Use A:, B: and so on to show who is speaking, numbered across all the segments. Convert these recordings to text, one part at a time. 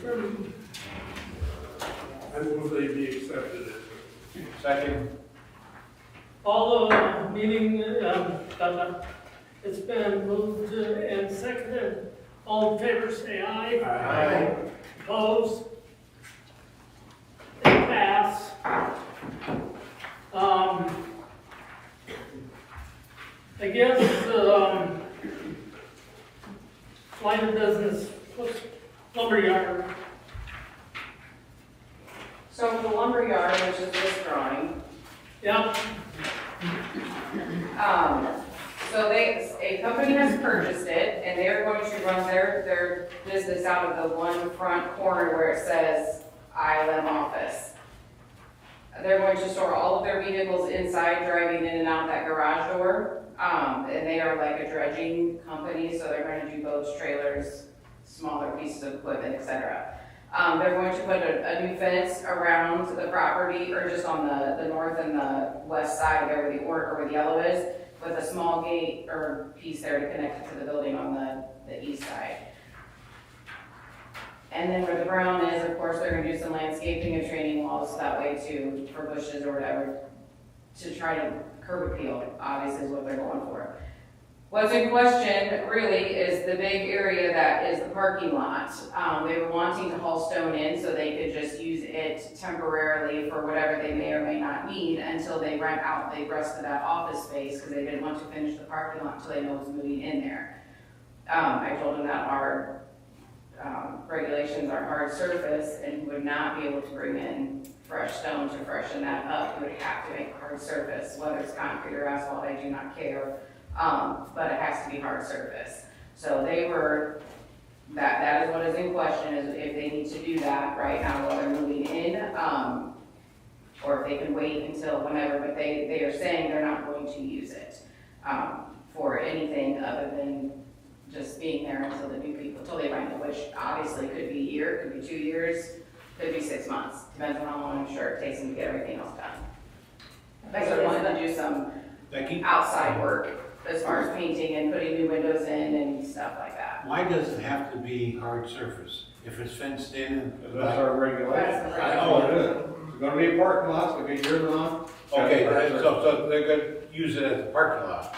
A: I move they be accepted.
B: Second.
C: All meeting, it's been moved and seconded. All in favor, say aye.
A: Aye.
C: Opposed? It pass. I guess, line of business, what's lumberyard?
D: So the lumberyard, which is this drawing,
C: Yeah,
D: so a company has purchased it, and they're going to run their business out of the one front corner where it says ILM office. They're going to store all of their vehicles inside, driving in and out that garage door. And they are like a dredging company, so they're going to do boats, trailers, smaller pieces of equipment, etc. They're going to put a new fence around the property, or just on the north and the west side there where the orange or where the yellow is, with a small gate or piece there to connect it to the building on the east side. And then where the brown is, of course, they're gonna do some landscaping and training walls that way too, for bushes or whatever, to try to curb appeal, obviously is what they're going for. What's in question really is the big area that is the parking lot. They were wanting to haul stone in so they could just use it temporarily for whatever they may or may not need until they rent out the rest of that office space, because they didn't want to finish the parking lot until they know what's moving in there. I told them that our regulations are hard surface, and you would not be able to bring in fresh stone to freshen that up. You would have to make hard surface, whether it's concrete or asphalt, I do not care. But it has to be hard surface. So they were, that is what is in question, is if they need to do that right now while they're moving in, or if they can wait until whenever, but they are saying they're not going to use it for anything other than just being there until the new people, until they rent it, which obviously could be a year, could be 2 years, could be 6 months, depends on how long I'm sure it takes them to get everything else done. So they wanted to do some outside work as far as painting and putting new windows in and stuff like that.
B: Why does it have to be hard surface? If it's fenced in?
E: That's our regulation.
D: That's the
E: I know it is. It's gonna be a parking lot, so get yours on.
B: Okay, so they're gonna use it as a parking lot.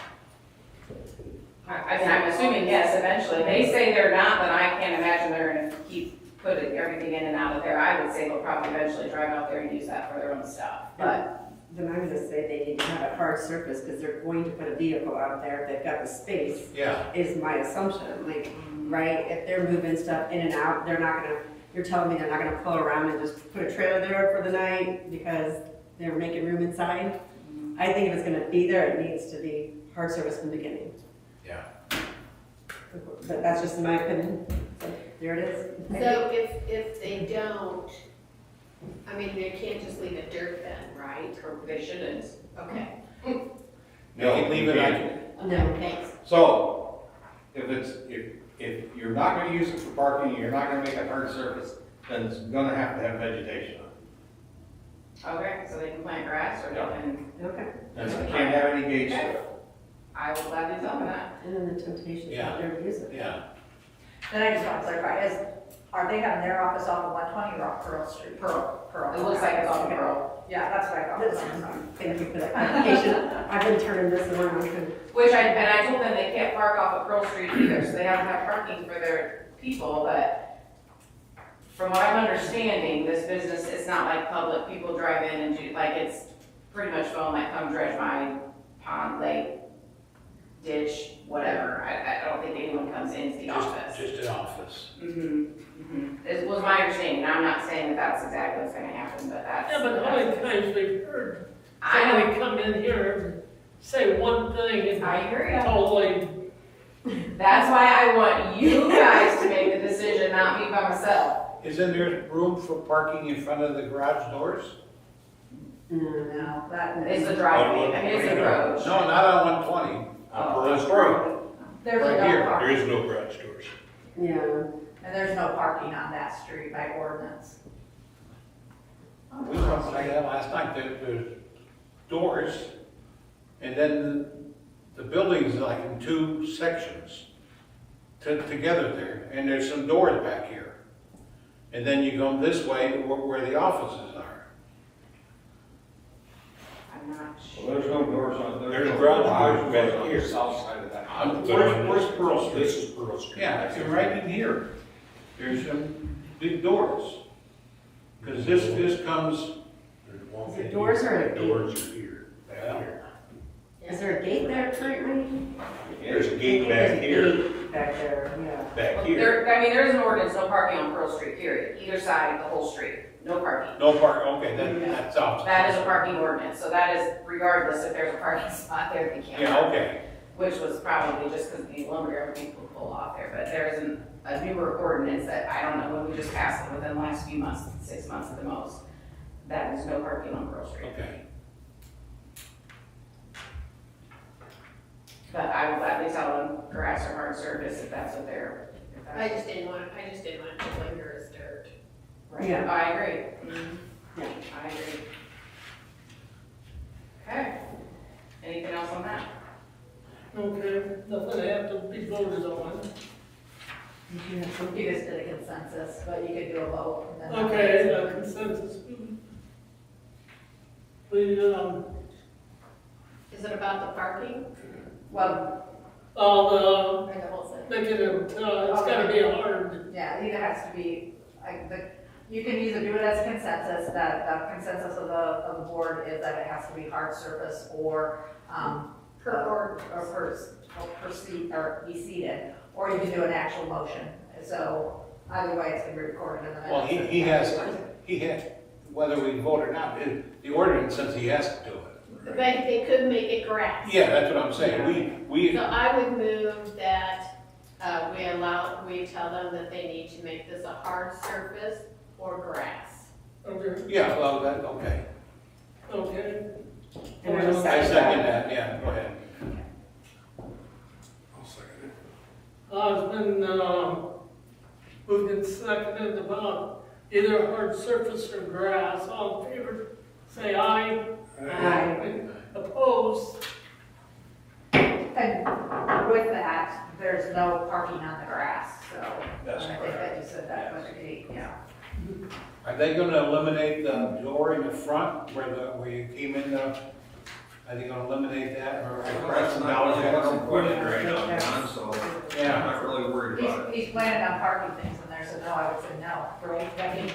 D: I mean, I'm assuming yes, eventually. They say they're not, but I can't imagine they're gonna keep putting everything in and out of there. I would say they'll probably eventually drive out there and use that for their own stuff, but.
F: Then I'm gonna say they need to have a hard surface, because they're going to put a vehicle out there, they've got the space,
B: Yeah.
F: is my assumption, like, right? If they're moving stuff in and out, they're not gonna, you're telling me they're not gonna pull around and just put a trailer there for the night because they're making room inside? I think if it's gonna be there, it needs to be hard surface from the beginning.
B: Yeah.
F: But that's just my opinion, so there it is.
G: So if they don't, I mean, they can't just leave it dirt then, right?
D: Or they shouldn't.
G: Okay.
B: They can leave it on.
F: No.
G: Thanks.
E: So, if you're not gonna use it for parking, you're not gonna make a hard surface, then it's gonna have to have vegetation on it.
D: Okay, so they can plant grass or they can,
F: Okay,
E: And it can't have any gates.
D: I will gladly tell them that.
F: and then the temptation's out there to use it.
B: Yeah.
H: Then I just want to clarify, are they having their office off of 120 or off Pearl Street?
D: Pearl.
H: Pearl.
D: It looks like it's on Pearl.
H: Yeah, that's what I
F: This
H: thought.
F: is- Thank you for that clarification. I've been turning this around too.
D: Which I told them they can't park off of Pearl Street either, so they have to have parking for their people, but from what I'm understanding, this business, it's not like public, people drive in and do, like, it's pretty much phone, like, come dredge my pond, lake, ditch, whatever. I don't think anyone comes into the office.
B: Just an office.
D: It was my understanding, I'm not saying that that's exactly what's gonna happen, but that's.
C: yeah, but how many times we've heard
D: I know,
C: somebody come in here and say one thing and
D: I hear ya.
C: totally,
D: That's why I want you guys to make the decision, not me by myself.
B: Isn't there room for parking in front of the garage doors?
H: No, that
D: It's a driveway, I mean, it's a road.
B: No, not on 120.
D: Oh.
B: That's right.
H: there's
B: Right
H: no
B: here,
H: parking,
B: there is no garage doors.
F: Yeah.
H: and there's no parking on that street by ordinance.
B: We talked like that last night, there's doors, and then the building's like in 2 sections together there, and there's some doors back here. and then you go this way to where the offices are.
D: I'm not sure.
E: Well, there's no doors on there.
B: There's garage doors back
E: on
B: here.
E: the south side of that.
B: Where's Pearl Street?
A: This is Pearl Street.
B: Yeah, it's right in here. There's some big doors. Because this comes,
A: There's one
F: Is it
A: thing
F: doors
A: here,
F: or a
A: the
F: gate?
A: doors are here, back
B: Yeah.
A: here.
F: Is there a gate there currently?
B: there's a
F: I think
B: gate
F: there's
B: back
F: a
B: here,
F: gate back there, yeah.
B: back here.
D: There, I mean, there's an ordinance, no parking on Pearl Street, period, either side of the whole street, no parking.
B: No park, okay, that's off.
D: That is a parking ordinance, so that is regardless if there's a parking spot there, they can't.
B: Yeah,
D: park.
B: okay.
D: Which was probably just because the lumberyard people pull off there, but there is a newer ordinance that, I don't know, when we just passed it within the last few months, 6 months at the most, that is no parking on Pearl Street.
B: Okay.
D: But I will gladly tell them grass or hard surface if that's what they're. if that's-
G: I just didn't want it to linger as dirt.
F: Yeah.
D: I agree.
F: Yeah.
D: I agree. Okay. Anything else on that?
C: Okay, nothing have to be voted on.
H: You just did a consensus, but you could do a vote. and then-
C: Okay, consensus. We,
G: Is it about the parking
H: Well,
C: the,
G: or the whole thing?
C: make it, it's gotta be hard.
H: yeah, it either has to be, you can either do it as a consensus, that the consensus of the board is that it has to be hard surface or,
G: Per ordinance.
H: or per seat, or be seated, or you can do an actual motion. So either way, it's gonna be recorded in the minutes.
B: Well, he has, whether we vote or not, the ordinance says he has to do it.
G: They could make it grass.
B: Yeah, that's what I'm saying. We,
G: So I would move that, we tell them that they need to make this a hard surface or grass.
C: Okay,
B: yeah, well, that, okay.
C: okay.
F: And there's a
B: I
F: second.
B: second that, yeah, go ahead.
A: I'll second it.
C: It's been, moved and seconded about either hard surface or grass. All in favor, say aye.
F: Aye.
C: Opposed?
H: And with that, there's no parking on the grass, so.
E: That's
H: I think that you said that was a gate, yeah.
B: Are they gonna eliminate the door in the front where you came in are they gonna eliminate that or?
E: That's not really what's important right now, John, so I'm
B: Yeah,
E: not really worried about it.
H: He's planning on parking things in there, so no, I would say no, right? Becky?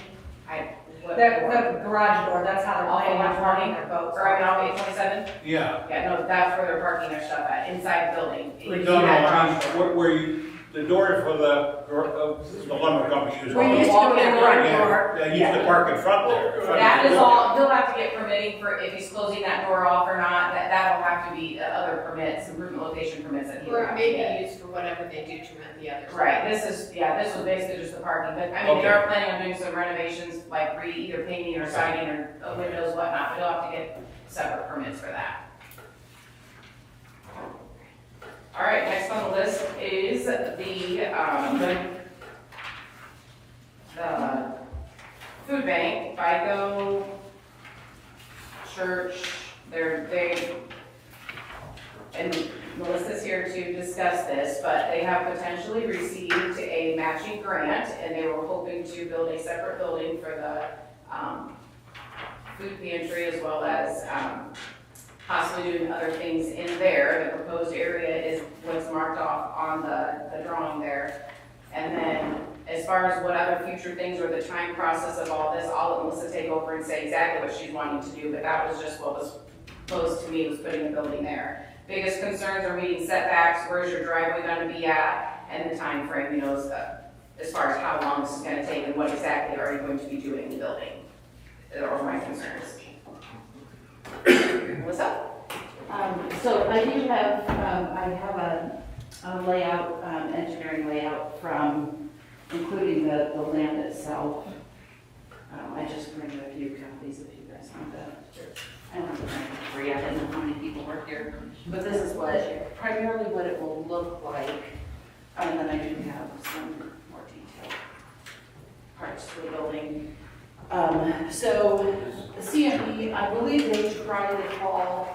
D: What?
H: The garage door, that's how they're
D: Off
H: planning on
D: 120?
H: parking their boats.
D: Or I mean, off 827?
B: yeah.
D: Yeah, no, that's where they're parking their stuff at, inside the building. You see
B: No,
D: that
B: I mean,
D: garage door?
B: where you, the door for the lumber company used.
F: We used to go in the front door.
B: Yeah, they used to park in front there. in front of
D: That
B: the
D: is
B: building.
D: all, he'll have to get permitting for if he's closing that door off or not, that'll have to be other permits, improvement location permits that he'll
G: Or
D: have to
G: maybe
D: get.
G: used for whatever they do to rent the others.
D: Right, this was basically just the parking, but I mean,
B: Okay.
D: they are planning on doing some renovations, like either painting or siding or windows, whatnot, but he'll have to get separate permits for that. All right, next on the list is the food bank, FICO, church, and Melissa's here to discuss this, but they have potentially received a matching grant, and they were hoping to build a separate building for the, food pantry as well as, possibly doing other things in there. The proposed area is what's marked off on the drawing there. And then, as far as what other future things or the time process of all this, I'll let Melissa take over and say exactly what she's wanting to do, but that was just what was posed to me, was putting a building there. Biggest concerns are meeting setbacks, where's your driveway gonna be at, and the time frame, you know, as far as how long this is gonna take and what exactly are you going to be doing in the building. Are my concerns. What's up?
I: So I do have, I have a layout, engineering layout from, including the land itself. I just printed a few copies if you guys want that. I don't have to print it for free, I didn't know how many people work here. But this is primarily what it will look like. And then I do have some more detailed parts to the building. So the CME, I believe they tried to call,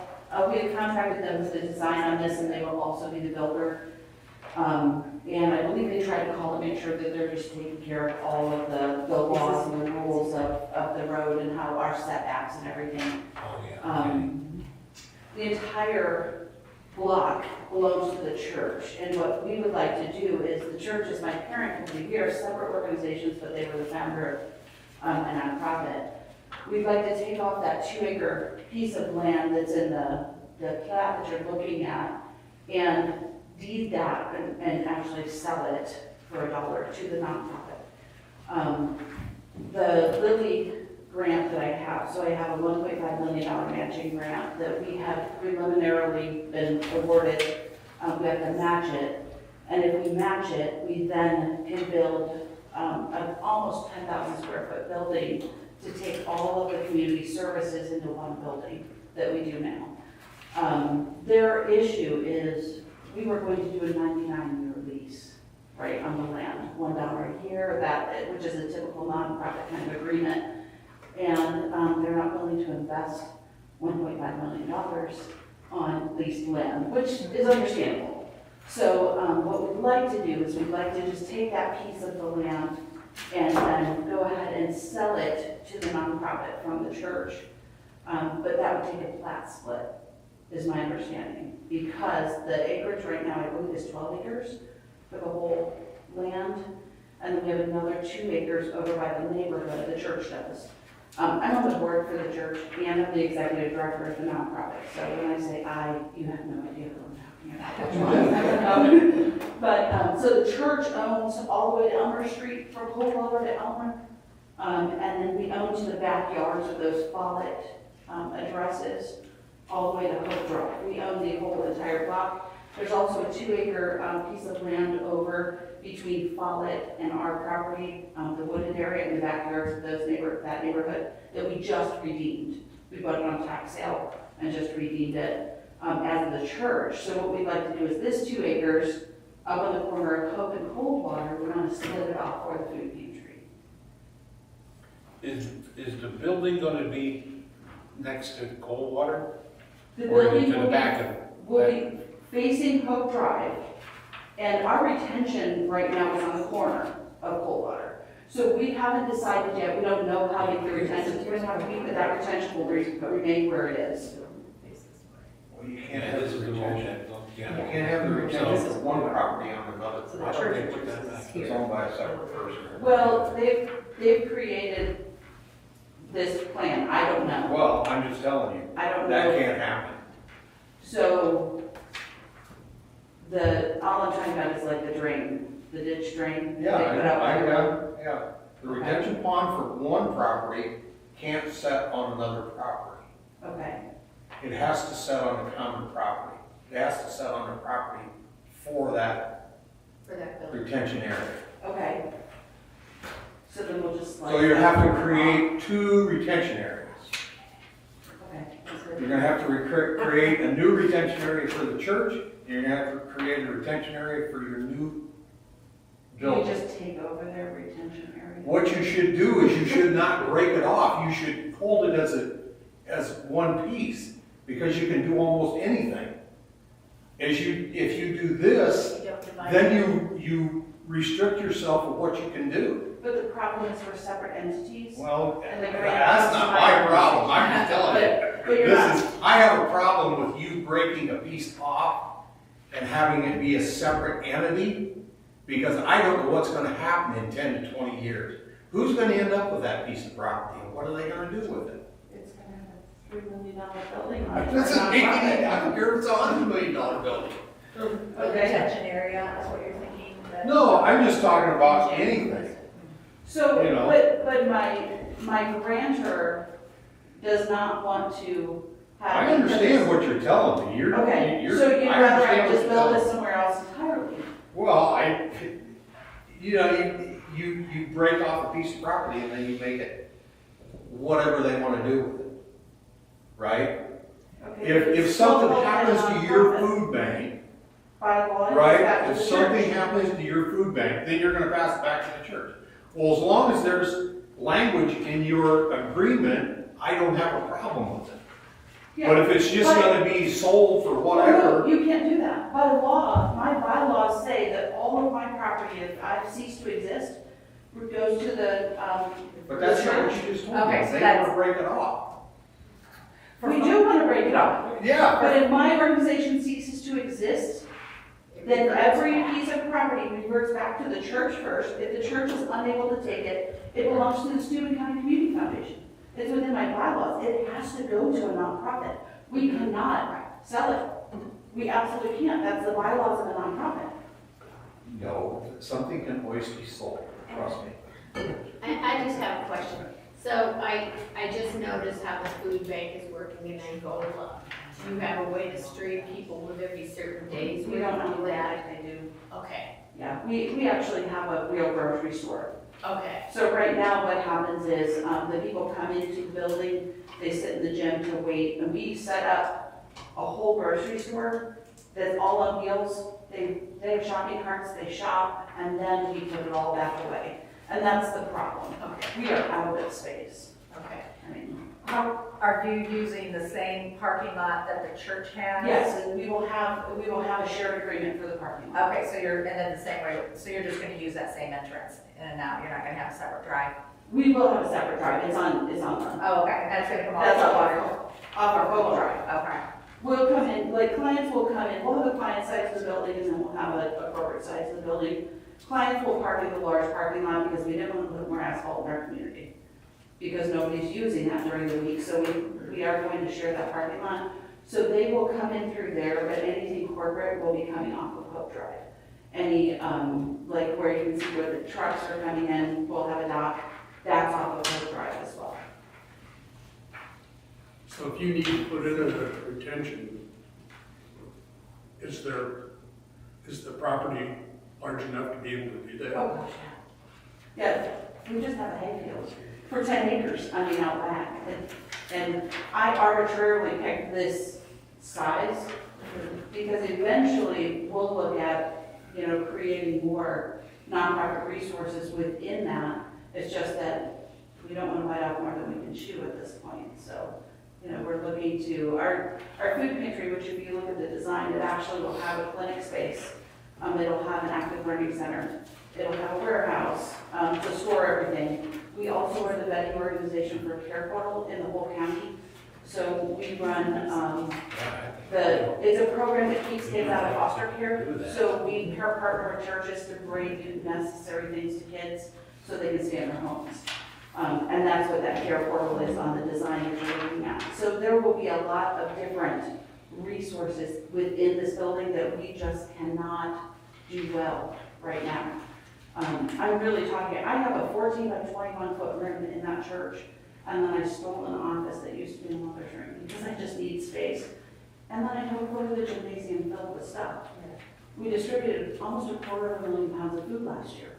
I: we had contacted them with the design on this and they will also be the builder. And I believe they tried to call to make sure that they're just taking care of all of the setbacks and everything.
B: Oh, yeah.
I: The entire block belongs to the church, and what we would like to do is, the church is my parent company, we are separate organizations, but they were the founder of a nonprofit. We'd like to take off that 2-acre piece of land that's in the plat that you're looking at, and deed that and actually sell it for $1 to the nonprofit. The Lilly grant that I have, so I have a $1.5 million matching grant that we have preliminarily been awarded. We have to match it, and if we match it, we then can build an almost 10,000 square foot building to take all of the community services into one building that we do now. Their issue is, we were going to do a 99-year lease, right, on the land, $1 a year, which is a typical nonprofit kind of agreement. And they're not willing to invest $1.5 million on leased land, which is understandable. So what we'd like to do is we'd like to just take that piece of the land and then go ahead and sell it to the nonprofit from the church. But that would take a plat split, is my understanding, because the acreage right now, I believe, is 12 acres for the whole land. And then we have another 2 acres over by the neighborhood, the church does. I'm on the board for the church and I'm the executive director of the nonprofit. So when I say I, you have no idea who I'm talking about. But so the church owns all the way to Elmer Street from Coldwater to Elmer. And then we own to the backyards of those Follett addresses all the way to Hope Drive. We own the whole entire block. There's also a 2-acre piece of land over between Follett and our property, the wooded area in the backyards of that neighborhood that we just redeemed. We bought it on tax sale and just redeemed it as the church. So what we'd like to do is this 2 acres up on the corner of Hope and Coldwater, we're going to split it off for the food pantry.
B: Is the building gonna be next to Coldwater?
I: The
B: Or
I: building
B: to the back of it?
I: will be facing Hope Drive, and our retention right now is on the corner of Coldwater. So we haven't decided yet, we don't know how big the retention is, but that retention will remain where it is.
E: Well, you can't
B: Yeah,
E: have
B: this
E: the
B: is the
E: retention.
B: motion.
E: You
B: Yeah.
E: can't have the retention for one property on another.
F: So the
B: I don't
F: church
B: think put that
F: is
B: back.
E: It's
F: here.
E: owned by a separate person.
I: Well, they've created this plan, I don't know.
E: Well, I'm just telling you,
I: I don't
E: that
I: know.
E: can't happen.
I: So, all I'm talking about is like the drain, the ditch drain.
E: Yeah,
I: they put out by the road.
E: yeah. The retention pond for one property can't set on another property.
I: Okay,
E: It has to set on the common property. It has to set on the property for that
G: For that building.
E: retention area.
I: okay. So then we'll just like.
E: So you have to create 2 retention areas.
I: Okay, that's good.
E: You're gonna have to create a new retention area for the church, and you're gonna have to create a retention area for your new
I: Can we
E: building.
I: just take over their retention area?
E: What you should do is you should not break it off. You should hold it as one piece, because you can do almost anything. If you do this,
G: You don't divide
E: then
G: it.
E: you restrict yourself of what you can do.
I: But the problem is we're separate entities.
E: Well,
I: And the grant
E: that's not my problem, I'm just telling you.
I: But you're not.
E: I have a problem with you breaking a piece off and having it be a separate entity, because I don't know what's gonna happen in 10 to 20 years. Who's gonna end up with that piece of property, and what are they gonna do with it?
I: It's gonna have a $3 million building on it.
E: That's I don't care if it's a $100 million building.
H: The
I: Okay.
H: retention area is what you're thinking? that-
E: No, I'm just talking about anything.
I: So,
E: You know.
I: but my grantor does not want to have.
E: I understand what you're telling me,
I: Okay,
E: you're.
I: so you'd
E: I
I: rather I
E: understand what
I: just
E: you're
I: build
E: telling
I: it
E: me.
I: somewhere else entirely?
E: Well, you break off a piece of property and then you make it whatever they wanna do with it, right?
I: Okay.
E: If something happens to your food bank,
I: By law, it's
E: right,
I: back to
E: if
I: the
E: something
I: church.
E: happens to your food bank, then you're gonna pass it back to the church. Well, as long as there's language in your agreement, I don't have a problem with it.
I: Yeah.
E: But if it's just
I: But-
E: gonna be sold for
I: Well,
E: whatever,
I: no, you can't do that. By law, my bylaws say that all of my property, if I've ceased to exist, goes to the,
E: but that's not what you just told me,
H: Okay, so
E: they
H: that's-
E: wanna break it off.
I: We do want to break it up,
E: Yeah,
I: but if my organization ceases to exist, then every piece of property reverts back to the church first. If the church is unable to take it, it belongs to the Steuben County Community Foundation. It's within my bylaws. It has to go to a nonprofit. We cannot sell it. We absolutely can't. That's the bylaws of a nonprofit.
E: no, something can always be sold, trust me.
G: I just have a question. So I just noticed how the food bank is working in Angola. Do you have a way to stream people? Will there be certain days
I: We
G: where
I: don't
G: you
I: know
G: do
I: that
G: that?
I: they do.
G: Okay,
I: Yeah, we actually have a real grocery store.
G: okay,
I: So right now what happens is, the people come into the building, they sit in the gym to wait, and we set up a whole grocery store that's all on wheels. They have shopping carts, they shop, and then we put it all back away. And that's the problem.
G: okay,
I: We are out of space.
G: okay.
I: I mean,
H: How, are you using the same parking lot that the church has?
I: yes, and we will have a shared agreement for the parking lot.
H: Okay, so you're, and then the same way, so you're just gonna use that same entrance in and out, you're not gonna have a separate drive?
I: We will have a separate drive, it's on the,
H: Oh, okay, and it's gonna come off?
I: that's off our Google Drive.
H: Okay.
I: We'll come in, like clients will come in, we'll have a client side to the building and then we'll have a corporate side to the building. Clients will park in the large parking lot because we didn't want to put more asphalt in our community. Because nobody's using that during the week, so we are going to share that parking lot. So they will come in through there, but anything corporate will be coming off of Hope Drive. Any, like where you can see where the trucks are coming in, we'll have a dock, that's off of Hope Drive as well.
A: So if you need to put in a retention, is the property large enough to be able to do that?
I: Oh, gosh, yeah. Yeah, we just have a hayfield for 10 acres, I mean, out back. And I arbitrarily picked this size because eventually we'll look at, creating more nonprofit resources within that. It's just that we don't want to bite off more than we can chew at this point. So, we're looking to, our food pantry, which if you look at the design, it actually will have a clinic space. It'll have an active learning center. It'll have a warehouse to store everything. We also are the vetting organization for Care Portal in the whole county. So we run, it's a program that keeps kids out of foster care. So we partner with churches to bring necessary things to kids so they can stay in their homes. And that's what that Care Portal is on the design that you're looking at. So there will be a lot of different resources within this building that we just cannot do well right now. I'm really talking, I have a 14 by 21 foot room in that church, and then I stole an office that used to be a mother's room because I just need space. And then I have a quarter of the gymnasium filled with stuff. We distributed almost 250,000 pounds of food last year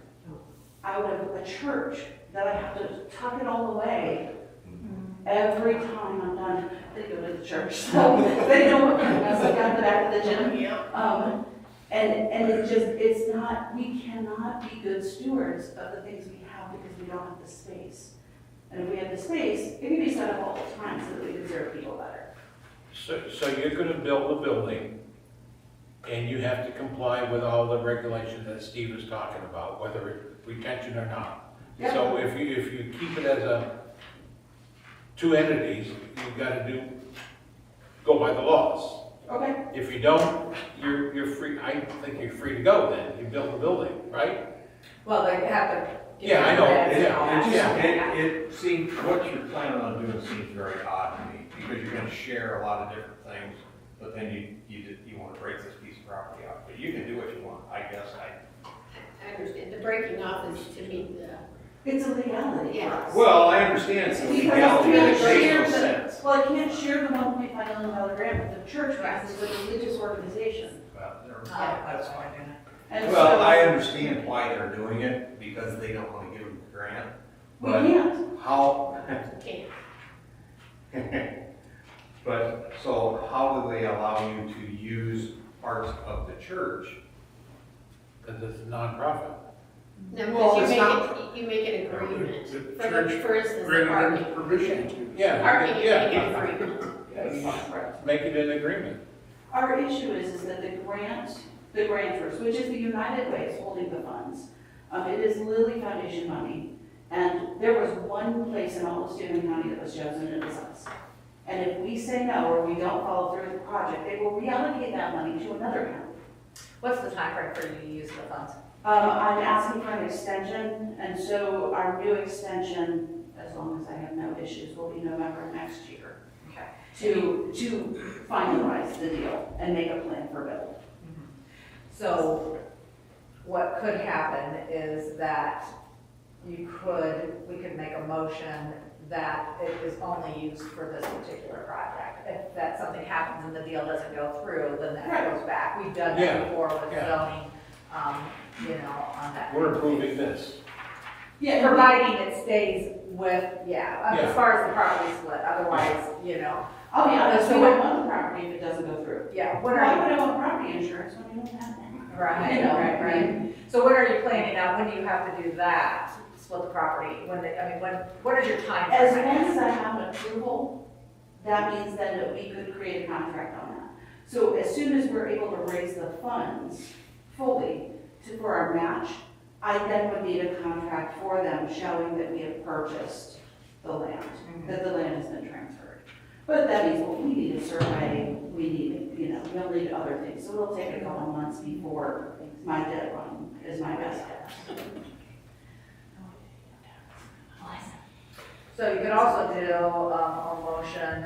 I: out of a church that I have to tuck it all away. Every time I'm done, they go to the church, so they know what kind of mess I got in the back of the gym. And it's not, we cannot be good stewards of the things we have because we don't have the space. And if we have the space, it can be set up all the time so that we can serve people better.
B: So you're gonna build a building, and you have to comply with all the regulations that Steve was talking about, whether it's retention or not.
I: Yeah.
B: So if you keep it as two entities, you've gotta go by the laws.
I: Okay.
B: If you don't, you're free, I think you're free to go then, you build the building, right?
H: Well, they have to.
B: Yeah, I know.
E: It seems, what you're planning on doing seems very odd to me, because you're gonna share a lot of different things, but then you wanna break this piece of property out. But you can do what you want, I guess.
G: I understand. The breaking off is to meet the,
I: It's a legality for
G: Yeah.
I: us.
E: Well, I understand, it's
I: Because
E: legality,
I: we
E: but
I: can't
E: it makes
I: share
E: no
I: the,
E: sense.
I: well, I can't share the $1.5 million grant with the church because it's a religious organization.
H: That's fine.
I: And
E: Well,
I: so-
E: I understand why they're doing it, because they don't wanna give them the grant.
I: We
E: But
I: can't.
E: how,
G: can't.
E: but, so how do they allow you to use parts of the church?
B: Because it's a nonprofit.
G: No,
E: Well,
G: because
E: it's not-
G: you make an agreement.
A: The
G: For
A: church
G: for instance, the
A: granted
G: parking.
A: them permission to.
B: Yeah.
G: Parking, you
B: yeah.
G: make an agreement.
B: Make it an agreement.
I: Our issue is that the grantors, which is the United Way is holding the funds. It is Lilly Foundation money. And there was one place in all of Steuben County that was chosen, and it was us. And if we say no, or we don't follow through with the project, they will reallocate that money to another account.
H: What's the timeframe for you to use the funds?
I: I'm asking for an extension, and so our new extension, as long as I have no issues, will be November next year.
H: Okay.
I: To finalize the deal and make a plan for build.
H: So what could happen is that we could make a motion that it is only used for this particular project. If that something happens and the deal doesn't go through, then that goes back. We've done
B: Yeah,
H: that before with
B: yeah.
H: zoning, on that.
B: We're approving this.
I: Yeah,
H: Providing it stays with, as
B: Yeah.
H: far as the property split, otherwise,
I: oh yeah,
H: So
I: we
H: what-
I: don't want the property if it doesn't go through.
H: what
I: Why
H: are
I: would I want property insurance when you don't have that?
H: you, right,
I: You know,
H: right. So what are you planning now? When do you have to do that? Split the property? What is your time?
I: As
H: frame?
I: long as I have approval, that means then that we could create a contract on that. So as soon as we're able to raise the funds fully for our match, I then would need a contract for them showing that we have purchased the land, that the land has been transferred. But that means, well, we need a survey, we need, we'll need other things. So it'll take a couple months before my deadline is my best guess.
H: So you could also do a motion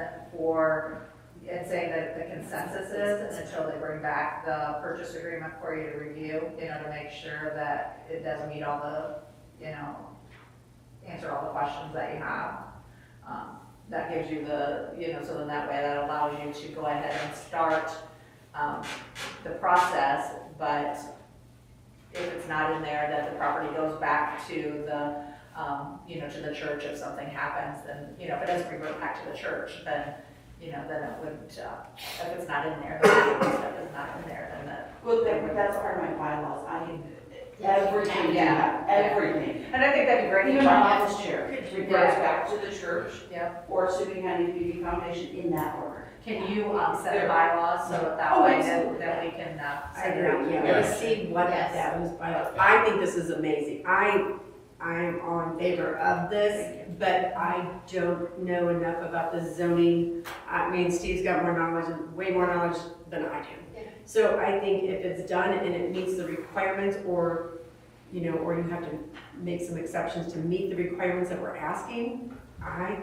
H: and saying that the consensus is until they bring back the purchase agreement for you to review, to make sure that it does meet all the, answer all the questions that you have. That gives you so then that way that allows you to go ahead and start the process, but if it's not in there, that the property goes back to the to the church if something happens, then, if it doesn't revert back to the church, then, then it wouldn't, if it's not in there, then the stuff is not in there, then
I: Well, that's part of my bylaws. Everything,
H: Yeah.
I: everything.
H: and I think that'd be great.
I: Even my office chair reverts
H: Yeah.
I: back to the church
H: Yeah.
I: or Subic County Community Foundation in that order.
H: Can you, set the bylaws so that
I: Oh,
H: way
I: absolutely.
H: that we can,
F: I
H: send it out?
F: agree,
B: Yeah.
F: let's see what
G: Yes.
F: that was by. I think this is amazing. I'm all in favor of this, but I don't know enough about the zoning. I mean, Steve's got more knowledge, way more knowledge than I do.
G: Yeah.
F: So I think if it's done and it meets the requirements, or you have to make some exceptions to meet the requirements that we're asking, I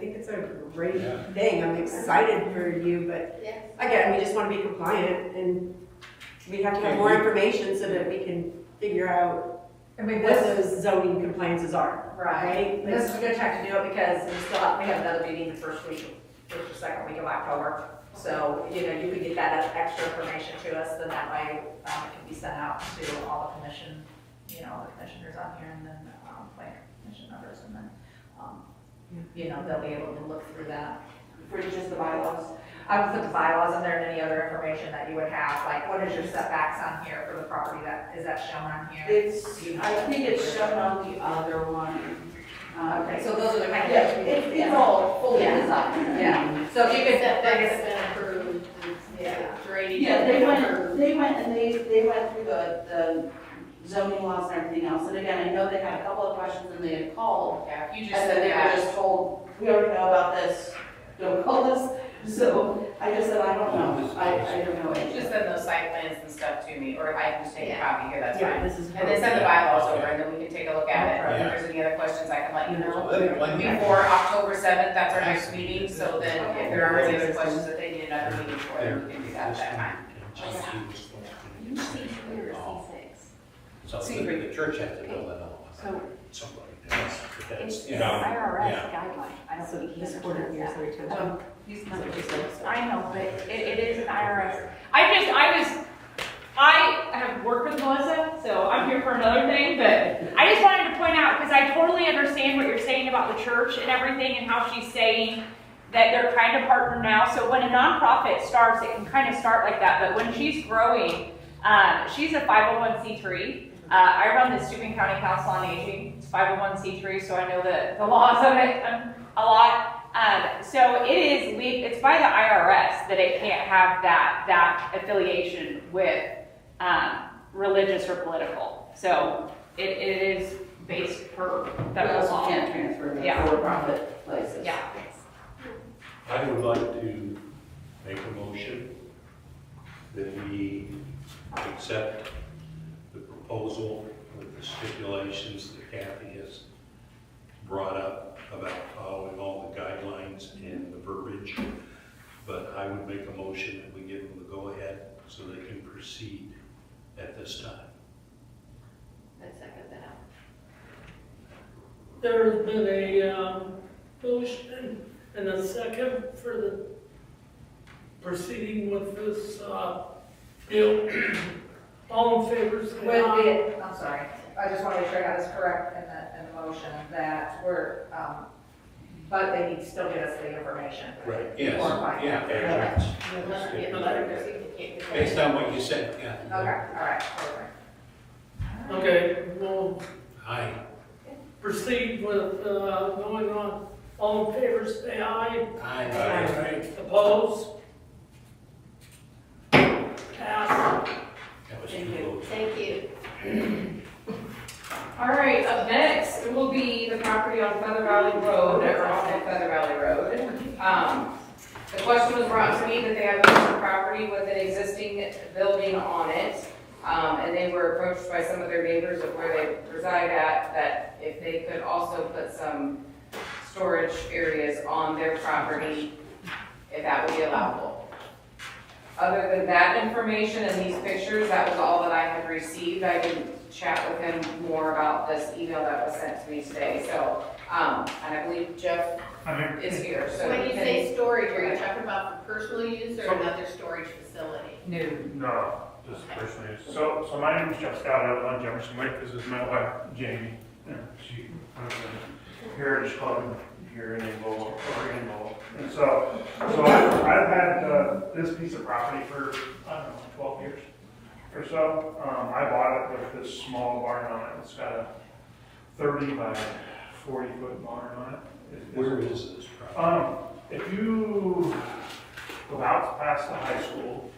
F: think it's a great
B: Yeah.
F: thing. I'm excited for you, but
G: Yes.
F: again, we just want to be compliant, and we have to have more information so that we can figure out
H: I mean,
F: what
H: this,
F: those zoning compliances are.
H: right, this is a good time to do it because we have another meeting the first or second week of October. So, you could get that extra information to us, then that way, it can be sent out to all the commission, the commissioners on here, and then, plan commission members, and then, they'll be able to look through that.
I: For just the bylaws.
H: I would put the bylaws in there and any other information that you would have, like what is your setbacks on here for the property is that shown on here?
I: I think it's shown on the other one.
H: Okay, so those are the kind of.
I: Yeah, it's all fully designed.
H: Yeah, so if you could,
G: Setback's been approved,
H: Yeah.
G: drainage.
I: Yeah, they
G: been
I: went
G: approved.
I: through the zoning laws and everything else. And again, I know they had a couple of questions and they had called.
D: Yeah, you
I: And
D: just
I: then
D: said
I: they were
D: that.
I: just told, we already know about this, don't call us. So I just said, I don't know. I don't know.
D: Just send those site plans and stuff to me, or if I can just take a
G: Yeah.
D: copy here, that's
F: Yeah,
D: fine.
F: this is.
D: And then send the bylaws over, and then we can take a look at it.
B: Yeah.
D: If there's any other questions, I can let you know.
B: When-
D: Before October 7th, that's our next meeting, so then if there are any other questions that they need another meeting for, then we can do that at that time.
G: You see here, C6.
B: So the church has to build another one.
G: So
B: Somebody
G: it's
B: does.
G: the
B: You know,
G: IRS
B: yeah.
G: guideline. I don't
F: So
G: think he
F: this quarter of
G: understands
F: years,
G: that.
F: every time.
G: He's not just, I know, but it is an IRS. I have worked with Melissa, so I'm here for another thing, but I just wanted to point out, because I totally understand what you're saying about the church and everything, and how she's saying that they're kind of partnered now. So when a nonprofit starts, it can kind of start like that, but when she's growing, she's a 501c3. I run the Steuben County Council on Aging. It's 501c3, so I know the laws of it a lot. So it's by the IRS that it can't have that affiliation with religious or political. So it is based per
I: We
G: federal
I: also
G: law.
I: can't transfer the
G: Yeah.
I: for-profit places.
G: Yeah.
J: I would like to make a motion that we accept the proposal with the stipulations that Kathy has brought up about following all the guidelines and the verbiage. But I would make a motion that we give them the go-ahead so they can proceed at this time.
H: I second that.
C: There's been a motion and a second for the proceeding with this deal. All in favor, say
H: With
C: aye.
H: the, I'm sorry, I just want to make sure I got this correct in the motion, that we're, but they need to still get us the information.
J: Right.
B: Yes, yeah. Based on what you said, yeah.
H: Okay, all right, perfect.
C: Okay, we'll
B: Aye.
C: proceed with going on. All in favor, say aye.
B: Aye.
C: Opposed? Pass.
B: That was two votes.
H: Thank you.
G: All right, up next, it will be the property on Feather Valley Road, or off of Feather Valley Road. The question was brought to me that they have a piece of property with an existing building on it. And they were approached by some of their neighbors of where they reside at, that if they could also put some storage areas on their property, if that would be allowable. Other than that information and these pictures, that was all that I had received. I didn't chat with him more about this email that was sent to me today. So, and I believe Jeff is here, so.
K: When you
G: he can-
K: say storage, are you talking about for personal use or another storage facility?
L: No, just personally. So my name is Jeff Scott. I live on Jefferson Way. This is my wife, Jamie. She runs a Heritage Club here in Englewood, And so I've had this piece of property for, I don't know, 12 years or so. I bought it with this small barn on it. It's got a 30 by 40 foot barn on it.
J: Where is this property?
L: If you go out past the high school,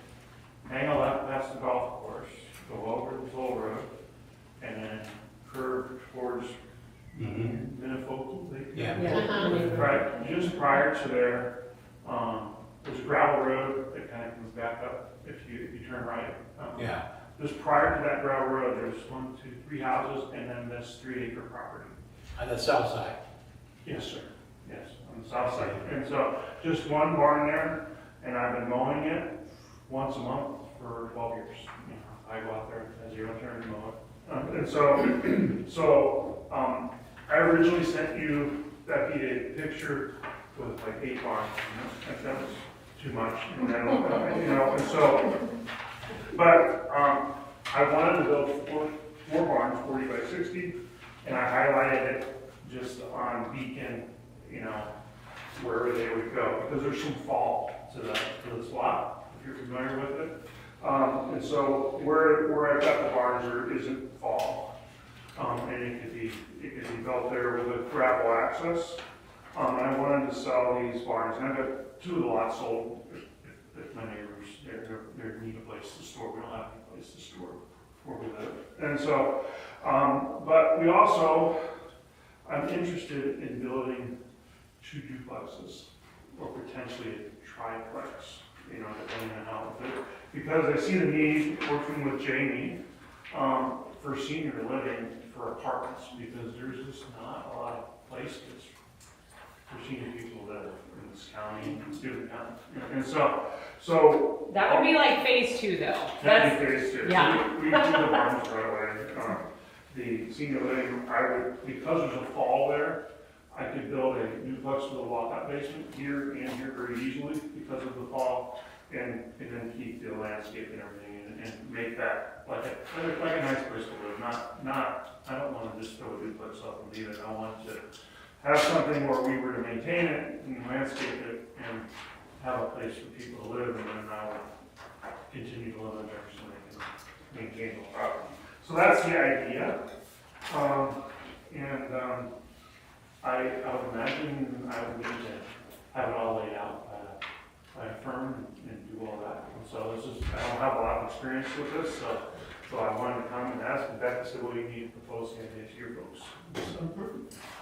L: hang a left past the golf course, go over the toll road, and then curve towards Minnefocal Lake.
B: Yeah.
L: Right, just prior to there, there's a gravel road that kind of comes back up if you turn right.
B: Yeah.
L: Just prior to that gravel road, there's 1, 2, 3 houses, and then this 3-acre property.
B: On the south side.
L: Yes, sir. Yes, on the south side. And so just one barn there, and I've been mowing it once a month for 12 years. You know, I go out there at 0 turn and mow it. And so I originally sent you, Becky, a picture with like 8 barns. You know, that was too much. And then, you know, and so, but I wanted to build four barns, 40 by 60, and I highlighted it just on Beacon, you know, wherever they would go, because there's some fall to this lot, if you're familiar with it. And so where I've got the barns, there isn't fall. And it could be built there with a gravel access. And I wanted to sell these barns, and I've got 2 of the lots sold. If my neighbors, they need a place to store. We don't have any place to store where we live. And so, but we also, I'm interested in building 2 duplexes or potentially a triplex, you know, depending on how it fits. Because I see the need, working with Jamie, for senior living for apartments, because there's just not a lot of places for senior people that live in this county, Steuben County. And so.
G: That would be like phase 2 though.
L: That'd be phase 2.
G: Yeah.
L: So we do the barns right away. The senior living, because there's a fall there, I could build a duplex with a walkout basement here and here very easily because of the fall, and then keep the landscape and everything and make that like a nice place to live. Not I don't want to just throw a duplex up and leave it. I want to have something where we were to maintain it and landscape it and have a place for people to live, and then I would continue to live in Jefferson Lake and maintain the property. So that's the idea. I would imagine I would need to have it all laid out by a firm and do all that. And so I don't have a lot of experience with this, so So I wanted to come and ask, and Becca said, well, you need to propose it to your folks.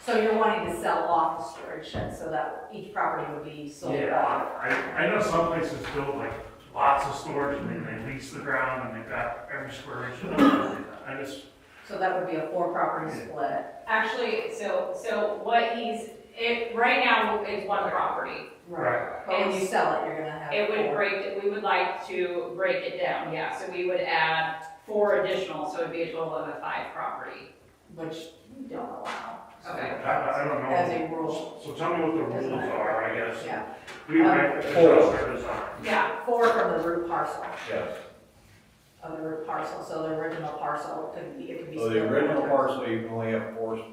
H: So you're wanting to sell off the storage shed so that each property would be sold
L: Yeah,
H: off?
L: I know some places build like lots of storage and then they lease the ground and they've got every square inch of it. I just,
H: So that would be a 4-property split.
G: Actually, so what right now it's one property.
L: right.
H: But when you sell it, you're gonna have.
G: It would
H: 4.
G: we would like to break it down, yeah, so we would add 4 additional, so it'd be a total of a 5 property.
H: Which you don't allow.
G: Okay.
L: I don't know.
H: As a rule.
L: So tell me what the rules are, I guess.
H: Yeah,
L: We might adjust our design.
G: Yeah,
H: 4 from the root parcel,
E: Yes.
H: of the root parcel, so the original parcel it could be
E: So
H: split.
E: the original parcel, you can only have 4,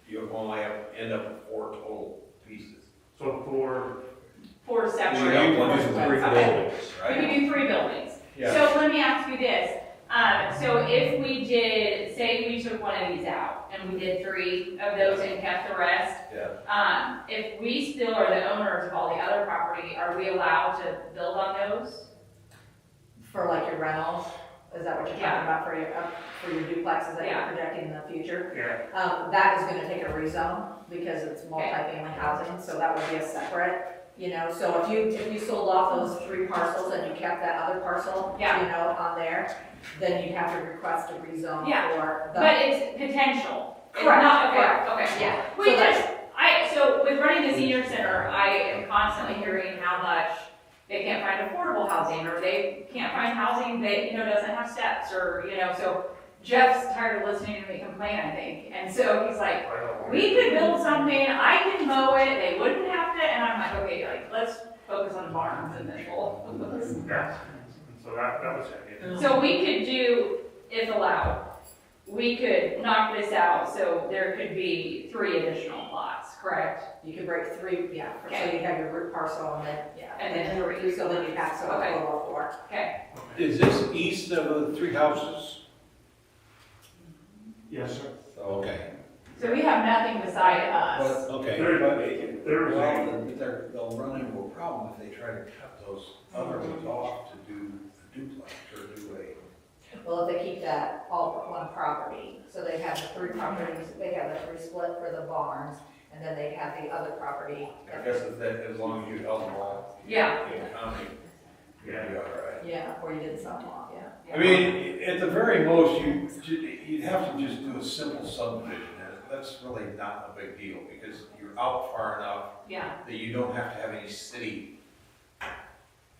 E: you only have, end up with 4 total pieces.
L: So for,
G: 4
E: So
G: separate.
E: you can do 3
G: Okay.
E: buildings,
G: We
E: right?
G: could do 3 buildings.
E: Yeah.
G: So let me ask you this, so if we did, say we took one of these out, and we did 3 of those and kept the rest,
E: Yeah.
G: if we still are the owners of all the other property, are we allowed to build on those?
H: For like your rentals, is that what you're
G: Yeah.
H: talking about for your duplexes that
G: Yeah.
H: you're projecting in the future?
L: yeah,
H: That is gonna take a rezone because it's multifamily housing, so that would be a separate, so if you sold off those 3 parcels and you kept that other parcel,
G: Yeah.
H: on there, then you'd have to request a rezone
G: Yeah.
H: for the.
G: But it's potential. It's
H: Correct,
G: not, okay,
H: correct.
G: okay.
H: Yeah.
G: We
H: So that's-
G: so with running the senior center, I am constantly hearing how much they can't find affordable housing, or they can't find housing that, doesn't have steps, or, so Jeff's tired of listening to me complain, I think, and so he's like, we could build something, I can mow it, they wouldn't have to, and I'm like, okay, let's focus on barns and then we'll.
L: yeah. So that was it.
G: So we could do, if allowed, we could knock this out, so there could be 3 additional lots, correct?
H: You could break 3, so
G: Okay.
H: you have your root parcel and then,
G: And then 3.
H: so then you have, so a
G: Okay.
H: total of 4.
G: Okay,
B: Is this east of the 3 houses?
L: Yes, sir.
B: Okay,
G: so we have nothing beside us.
B: okay.
L: There's
E: They'll run into a problem if they try to cut those other ones off to do a duplex or do
H: Well, if they keep that all one property, so they have the 3 properties, they have the 3 split for the barns, and then they have the other property.
E: I guess as long as you held them all
G: Yeah,
E: in county, you'd be all right.
H: Yeah, or you didn't sell them off, yeah.
E: I mean, at the very most, you'd have to just do a simple subdivision, and that's really not a big deal, because you're out far enough
G: yeah,
E: that you don't have to have any city,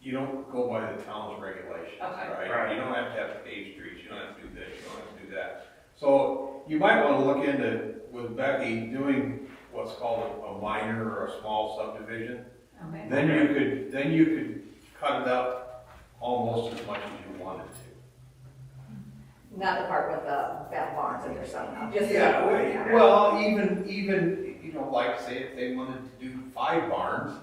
E: you don't go by the town's regulations,
G: Okay.
E: right?
L: Right.
E: You don't have to have paved streets, you don't have to do this, you don't have to do that. So you might want to look into, with Becky, doing what's called a minor or a small subdivision.
G: okay.
E: Then you could cut it up almost as much as you wanted to.
H: Not the part with the fat barns that they're selling off, just.
E: Well, even, like say if they wanted to do 5 barns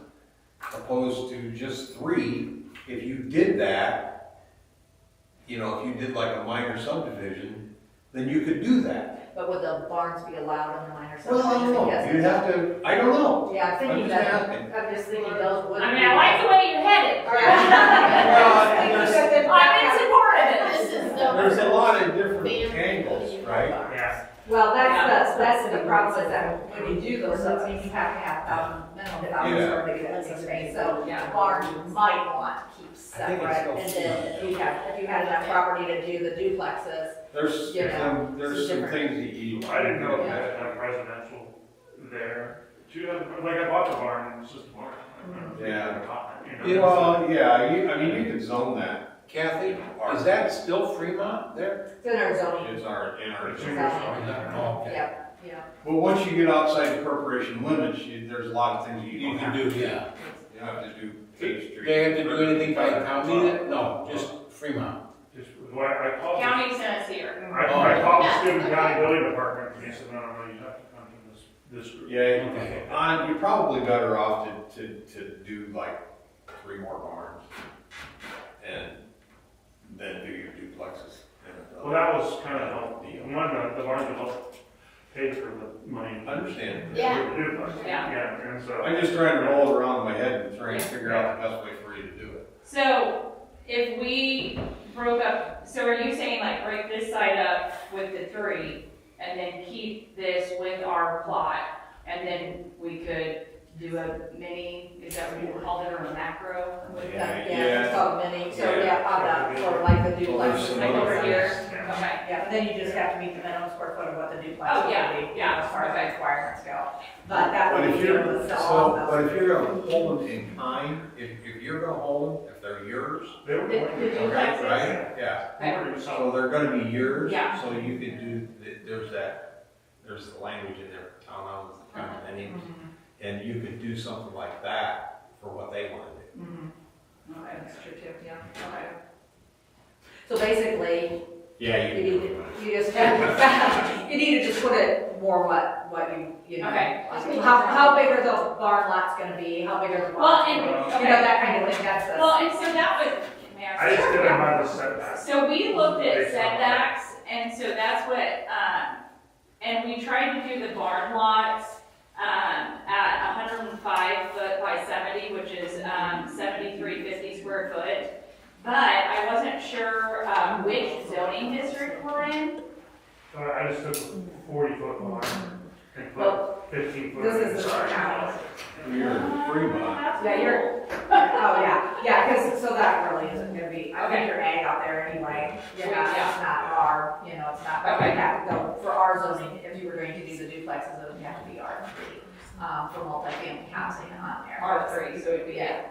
E: opposed to just 3, if you did that, if you did like a minor subdivision, then you could do that.
H: But would the barns be allowed in the minor
E: Well, I don't know,
H: subdivision?
E: you'd have to, I don't know.
H: Yeah, I'm thinking
E: I'm just
H: that,
E: asking.
H: I'm just thinking those would.
G: I mean, I like the way you're headed.
E: Well,
G: I'm in support of it.
K: This is
E: There's a
K: the.
E: lot of different angles, right?
L: Yeah.
H: Well,
G: Yeah.
H: that's the problem is that when you do those subdivisions, you have to have minimum thousands
E: Yeah.
H: for to get that space. So
G: Yeah.
H: barns you might want to keep
E: I think it's
H: separate, and then if you had enough property to do the duplexes,
E: There's some
H: different.
E: things that you.
L: I didn't know if you had to have residential there. Like I bought the barn and it's just a barn.
E: Yeah.
L: You know,
E: Well, yeah, you could zone that.
B: Kathy, is that still Fremont there?
H: it's in our zoning.
E: It's in our
L: It's
E: zone.
L: in your zone.
B: Oh, okay.
H: Yeah.
E: But once you get outside the corporation limits, there's a lot of things that you
B: You
E: don't
B: can
E: have
B: do,
E: to
B: yeah.
E: You don't have to do Page Street.
B: They have to do anything by the county? No, just Fremont.
L: Just, well, I called.
G: County sent us here.
L: I called the Steuben County Building Department and they said, no, you have to come to this group.
E: Yeah,
B: Okay.
E: you're probably better off to do like 3 more barns and then do your duplexes.
L: Well, that was kind of helpful. The barns would help pay for the money.
E: I understand.
K: Yeah.
L: Yeah, and so.
E: I'm just trying to roll it around in my head and trying to figure out the best way for you to do it.
G: So if we broke up, so are you saying like break this side up with the 3 and then keep this with our plot? And then we could do a mini, is that what you called it, or a macro?
H: Yeah, it's called mini, so yeah, on that, sort of like the duplex.
G: Like over here?
L: Yeah.
G: Okay.
H: Yeah, but then you just have to meet the minimum square foot of what the duplex
G: Oh,
H: is
G: yeah,
H: gonna be,
G: yeah,
H: as far as
G: okay.
H: the requirements go. But that
E: But
H: would
E: if
H: be able
E: you're,
H: to sell all
E: so,
H: of
E: but
H: those.
E: if you're gonna hold them in kind, if you're gonna hold them, if they're yours,
L: They were going
G: The
L: to.
G: duplex
E: right,
G: is-
E: right, yeah.
L: They were to sell.
E: So they're gonna be yours,
G: Yeah.
E: so you could do, there's the language in there, for townhouses, condominiums, and you could do something like that for what they wanna do.
H: Okay, that's true too, yeah, okay. So basically,
E: Yeah,
H: you need to, you just, you need to just put it more what you know.
G: Okay.
H: How big are the barn lots gonna be, how big are the
G: Well,
H: lots?
G: and,
H: You know,
G: okay.
H: that kind of thing, that's the.
G: Well, and so that was, may
L: I just did it by the setback.
G: So we looked at
L: Based on that.
G: setbacks, and so that's what, and we tried to do the barn lots, at 105 foot by 70, which is, 7350 square foot. But I wasn't sure, which zoning district we're in.
L: I just took a 40-foot line and put
H: Well,
L: 15 foot.
H: this is the
L: inside.
H: county.
E: You're in Fremont.
H: Yeah, you're, oh, yeah, because, so that really isn't gonna be, I think you're ag out there anyway. You're not, it's not our, you know, it's not, but we have to go, for our zoning, if you were going to do the duplexes, it would have to be R3, for multifamily housing on there.
G: R3, so it'd be,
H: Yeah,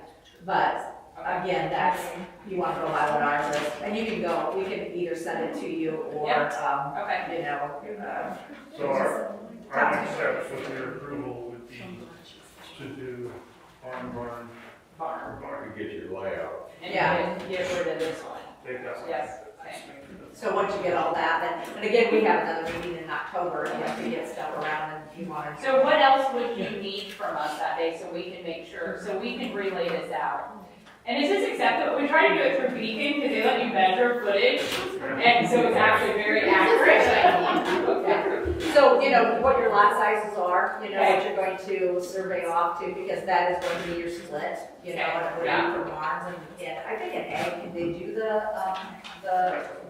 H: but, again, that's, you want to go by what ours is, and you can go, we can either send it to you, or,
G: okay.
H: you know,
L: So our next steps with your approval would be to do barn,
G: Barn.
E: You get your layout.
G: And
H: Yeah.
G: get rid of this one.
L: take that.
G: Yes, okay.
H: so once you get all that, then, and again, we have another meeting in October, and if we get stuff around, and you want to.
G: So what else would you need from us that day so we can make sure, so we can relay this out? And is this acceptable? We try to do it through Beacon because they let you measure footage, and so it's actually very accurate.
H: So, you know, what your lot sizes are, you know, what you're going to survey off to, because that is going to be your split, you know, and it would
G: Yeah.
H: be for barns, and I think in ag, can they do the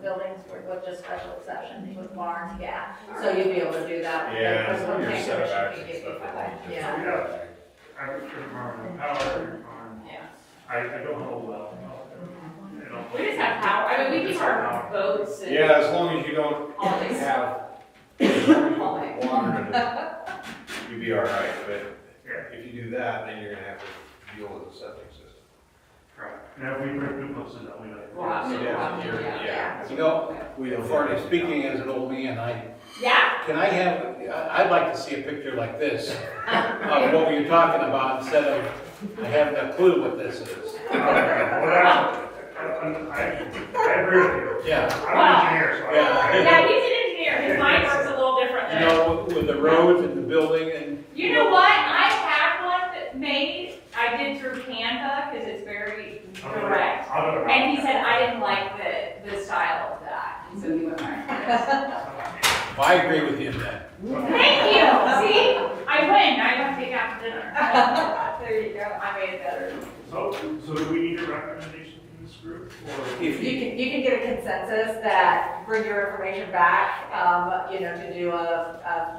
H: buildings with just special exception with barns, yeah. So you'd be able to do that.
E: Yeah,
H: Because one
E: your
H: thing
E: setbacks
H: commission
E: and
H: can give you
E: stuff.
H: for that.
L: So
H: Yeah.
L: we have, I couldn't remember power on,
G: Yeah.
L: I don't know well. You know.
G: We just have power, I mean, we keep our boats and.
E: Yeah, as long as you don't
G: All these.
E: have, as long as you don't put water in it, you'd be all right, but
L: Yeah,
E: if you do that, then you're gonna have to deal with the septic system.
L: right. And if we break duplexes, that we like.
G: Well, absolutely.
E: Yeah.
B: You know, for speaking as an old man,
G: Yeah,
B: can I have, I'd like to see a picture like this of what you're talking about instead of, I haven't a clue what this is.
L: Okay, well, that's, I agree with you.
B: Yeah.
L: I'm an engineer, so.
B: Yeah.
G: yeah, he's an engineer, his mind works a little different
B: You
G: than.
B: know, with the roads and the building and.
G: You know what, I had one that made, I did through Canva, because it's very direct.
L: I'll go
G: And he said I didn't like the style of that, and so he went back to this.
B: Well, I agree with him then.
G: Thank you, see, I win, now you have to take out for dinner. There you go, I made it better.
L: So do we need a recommendation from this group, or?
B: If
H: You can get a consensus that, bring your information back, you know, to do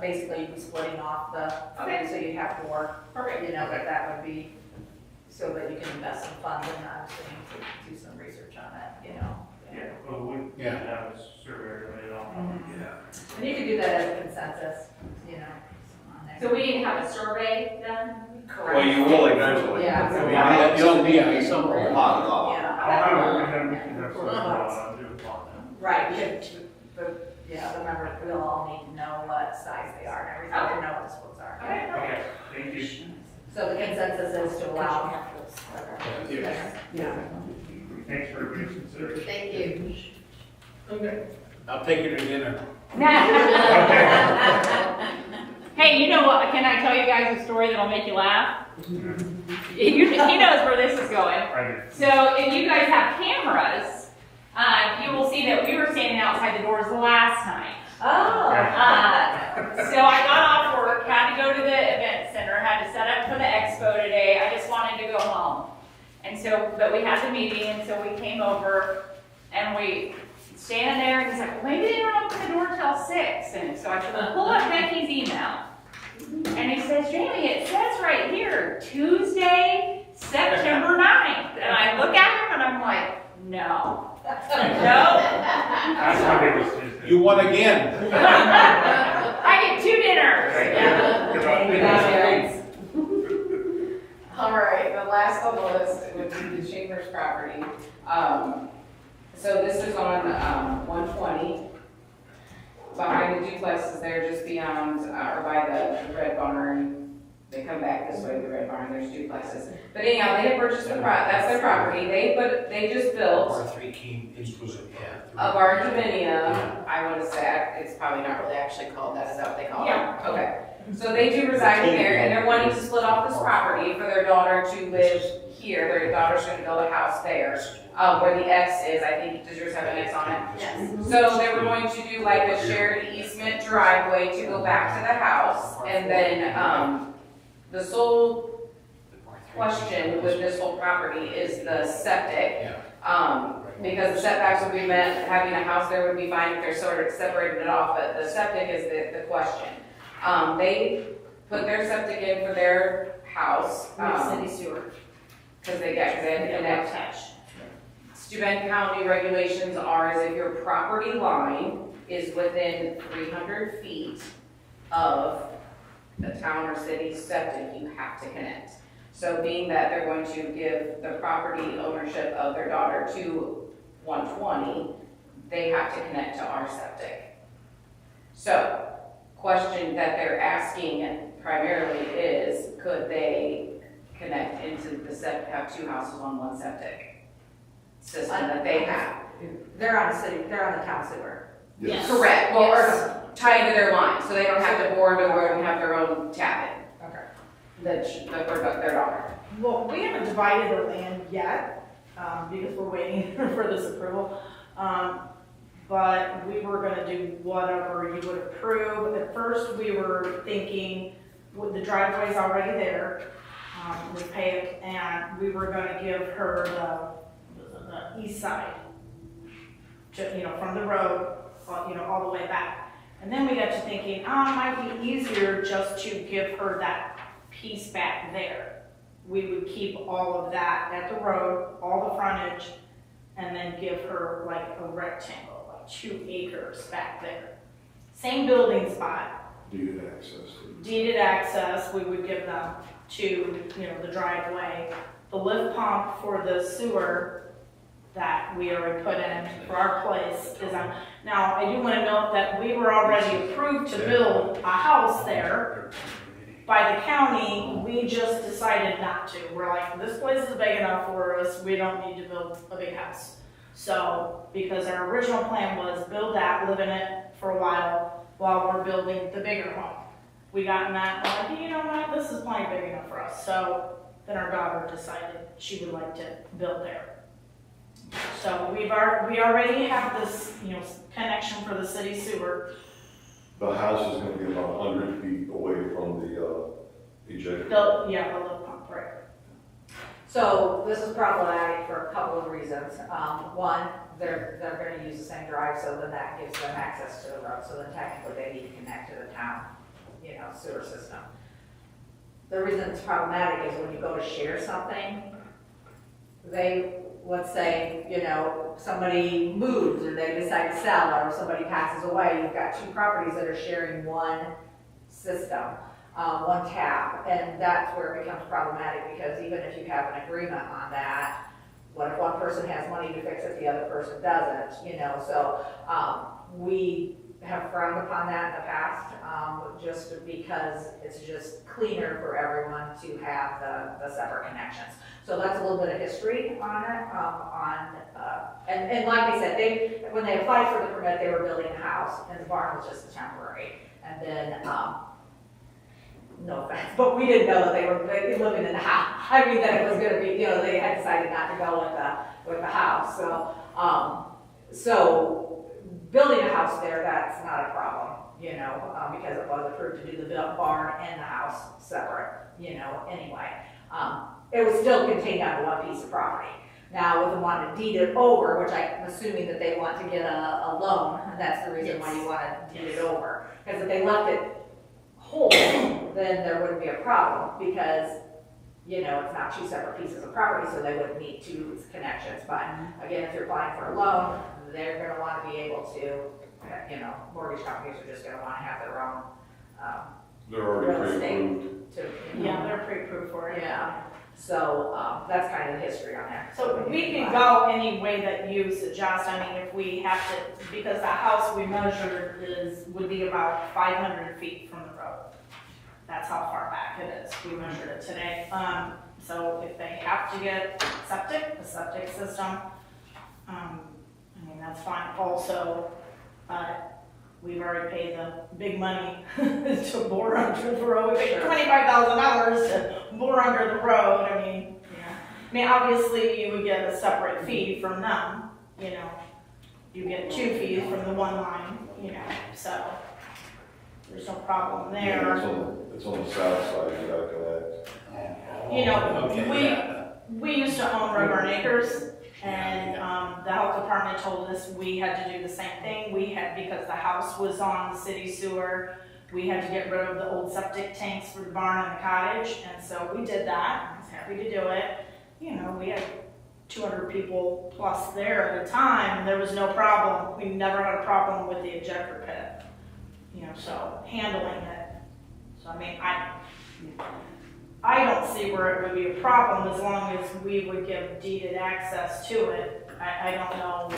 H: basically you'd be splitting off the,
G: Okay.
H: so you have more,
G: Perfect.
H: you know, that would be, so that you can invest some funds in that, so you can do some research on it, you know.
L: Yeah, well, we
B: Yeah.
L: have a surveyor to lay it all out.
E: Yeah.
H: And you can do that as a consensus, you know. on there.
G: So we need to have a survey done?
E: Well, you will eventually.
H: Yeah.
E: I mean,
B: Yeah,
E: you'll
B: yeah,
E: need
B: somewhere.
H: Yeah.
L: I'll have it, and then we can have some, do a plot then.
H: Right, but, yeah, remember, we'll all need to know what size they are and everything, and know what the splits are.
G: Okay, perfect.
L: Okay, thank you.
H: So the consensus is to allow. Yeah.
L: Thanks for your consideration.
K: Thank you.
C: Okay.
B: I'll take you to dinner.
G: Hey, you know what, can I tell you guys a story that'll make you laugh? He knows where this is going.
L: I did.
G: So if you guys have cameras, you will see that we were standing outside the doors the last time.
H: Oh.
G: So I got off work, had to go to the event center, had to set up for the expo today. I just wanted to go home. And so, but we had the meeting, and so we came over, And we standing there, and he's like, well, maybe they don't open the door till 6. And so I said, well, pull up Becky's email. And he says, Jamie, it says right here, Tuesday, September 9th. And I look at him and I'm like, no. No.
L: That's how it was Tuesday.
B: You won again.
G: I get 2 dinners.
D: All right, the last on the list would be the Chambers property. So this is on 120, behind the duplexes there, just beyond, or by the Red Barn. They come back this way, the Red Barn, there's duplexes. But anyhow, they had purchased that's their property. They just built
B: R3 came into it, yeah.
D: a barn-dominium. I would have said, it's probably not really actually called that, is that what they call it?
G: Yeah.
D: Okay. So they do reside in there, and they're wanting to split off this property for their daughter to live here. Their daughter's gonna build a house there, where the X is, I think, does yours have an X on it?
K: Yes.
D: So they were going to do like a shared easement driveway to go back to the house, and then, the sole question with this whole property is the septic. Because the setbacks would be met, having a house there would be fine if they're sort of separated it off, but the septic is the question. They put their septic in for their house,
K: City sewer.
D: cause they had to connect. Steuben County regulations are is if your property line is within 300 feet of the town or city septic, you have to connect. So being that they're going to give the property ownership of their daughter to 120, they have to connect to our septic. So, question that they're asking primarily is, could they connect into the septic, have 2 houses on 1 septic system that they have?
H: They're on the town sewer.
K: Yes.
D: Correct, well,
K: Yes.
D: or tied to their line, so they don't have to bore into the road and have their own tap in, for their daughter.
M: Well, we haven't divided the land yet, because we're waiting for this approval. But we were gonna do whatever you would approve. At first, we were thinking, with the driveway's already there, was paved, and we were gonna give her the east side, from the road, all the way back. And then we got to thinking, it might be easier just to give her that piece back there. We would keep all of that at the road, all the frontage, and then give her like a rectangle, like 2 acres back there. Same building spot. Deeded access, we would give them to, the driveway. The lift pump for the sewer that we already put in for our place is on. Now, I do want to note that we were already approved to build a house there by the county. We just decided not to. We're like, this place is big enough for us. We don't need to build a big house. So, because our original plan was build that, live in it for a while we're building the bigger home. We got in that, we're like, you know what, this is plenty big enough for us. So then our daughter decided she would like to build there. So we already have this, connection for the city sewer.
N: The house is gonna be about 100 feet away from the ejector.
M: The lift pump, right.
H: So this is problematic for a couple of reasons. One, they're gonna use the same drive, so then that gives them access to the road, so then technically they need to connect to the town, sewer system. The reason it's problematic is when you go to share something, let's say, somebody moves or they decide to sell, or somebody passes away, you've got 2 properties that are sharing one system, one tap, and that's where it becomes problematic, because even if you have an agreement on that, what if one person has money to fix it, the other person doesn't, so we have frowned upon that in the past, just because it's just cleaner for everyone to have the separate connections. So that's a little bit of history on it, and like I said, when they applied for the permit, they were building a house, and the barn was just temporary. And then, no offense, but we didn't know that they were living in the house. I mean, that it was gonna be, they had decided not to go with the house. So building a house there, that's not a problem, because it was approved to do the barn and the house separate, anyway. It was still contained on one piece of property. Now, with them wanting to deed it over, which I'm assuming that they want to get a loan, that's the reason why you want to deed it over. Because if they left it whole, then there wouldn't be a problem, because, you know, it's not two separate pieces of property, so they wouldn't need two connections. But again, if you're applying for a loan, they're gonna want to be able to, you know, mortgage companies are just gonna want to have their own,
N: They're already
H: real estate
N: pre-approved.
H: to, you know.
M: Yeah, they're pre-approved for it.
H: Yeah, so, that's kind of the history on that.
M: So we can go any way that you suggest. I mean, if we have to, because the house we measured would be about 500 feet from the road. That's how far back it is. We measured it today. So if they have to get a septic system, I mean, that's fine. Also, we've already paid the big money to bore under the road. We paid $25,000 to bore under the road. I mean, yeah. I mean, obviously you would get a separate fee from them, you know. You get 2 fees from the one line, you know, so there's no problem
N: Yeah,
M: there.
N: it's on the south side, you gotta connect.
M: You know,
B: Okay.
M: we used to own River and Acres, and the health department told us we had to do the same thing. We had, because the house was on the city sewer, we had to get rid of the old septic tanks for the barn and the cottage, and so we did that. I was happy to do it. You know, we had 200 people plus there at a time, and there was no problem. We never had a problem with the ejector pit, you know, so handling it. So I mean, I don't see where it would be a problem as long as we would give deeded access to it. I don't know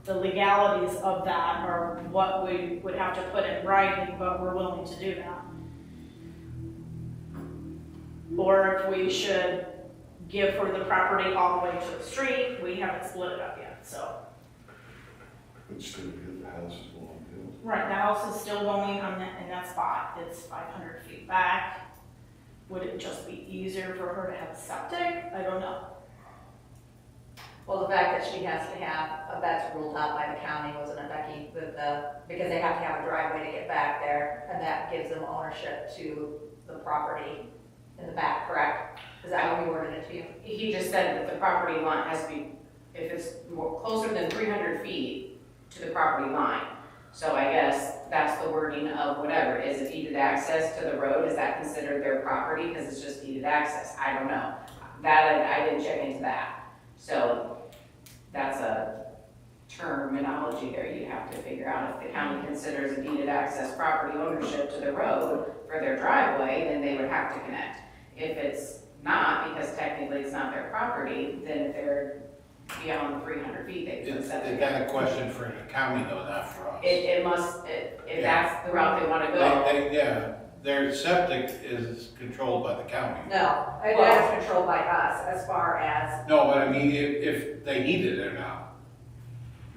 M: the legalities of that or what we would have to put in writing, but we're willing to do that. Or if we should give her the property all the way to the street, we haven't split it up yet, so.
N: But still, the house is going to build.
M: Right, the house is still going on that, in that spot. It's 500 feet back. Would it just be easier for her to have septic? I don't know.
H: Well, the fact that she has to have, that's ruled out by the county, wasn't it, Becky, because they have to have a driveway to get back there, and that gives them ownership to the property in the back, correct? Is that how we worded it to you?
D: He just said that the property line has to be, if it's more, closer than 300 feet to the property line. So I guess that's the wording of whatever. Is it deeded access to the road? Is that considered their property? Because it's just deeded access. I don't know. That, I didn't check into that. So that's a terminology there you have to figure out. If the county considers a deeded access property ownership to the road for their driveway, then they would have to connect. If it's not, because technically it's not their property, then if they're beyond 300 feet, they can
B: Is
D: septic.
B: that a question for the county though, not for us?
D: It must, if that's the route they want to go.
B: Yeah, their septic is controlled by the county.
H: No, that is controlled by us as far as,
B: No, but I mean, if they need it or not.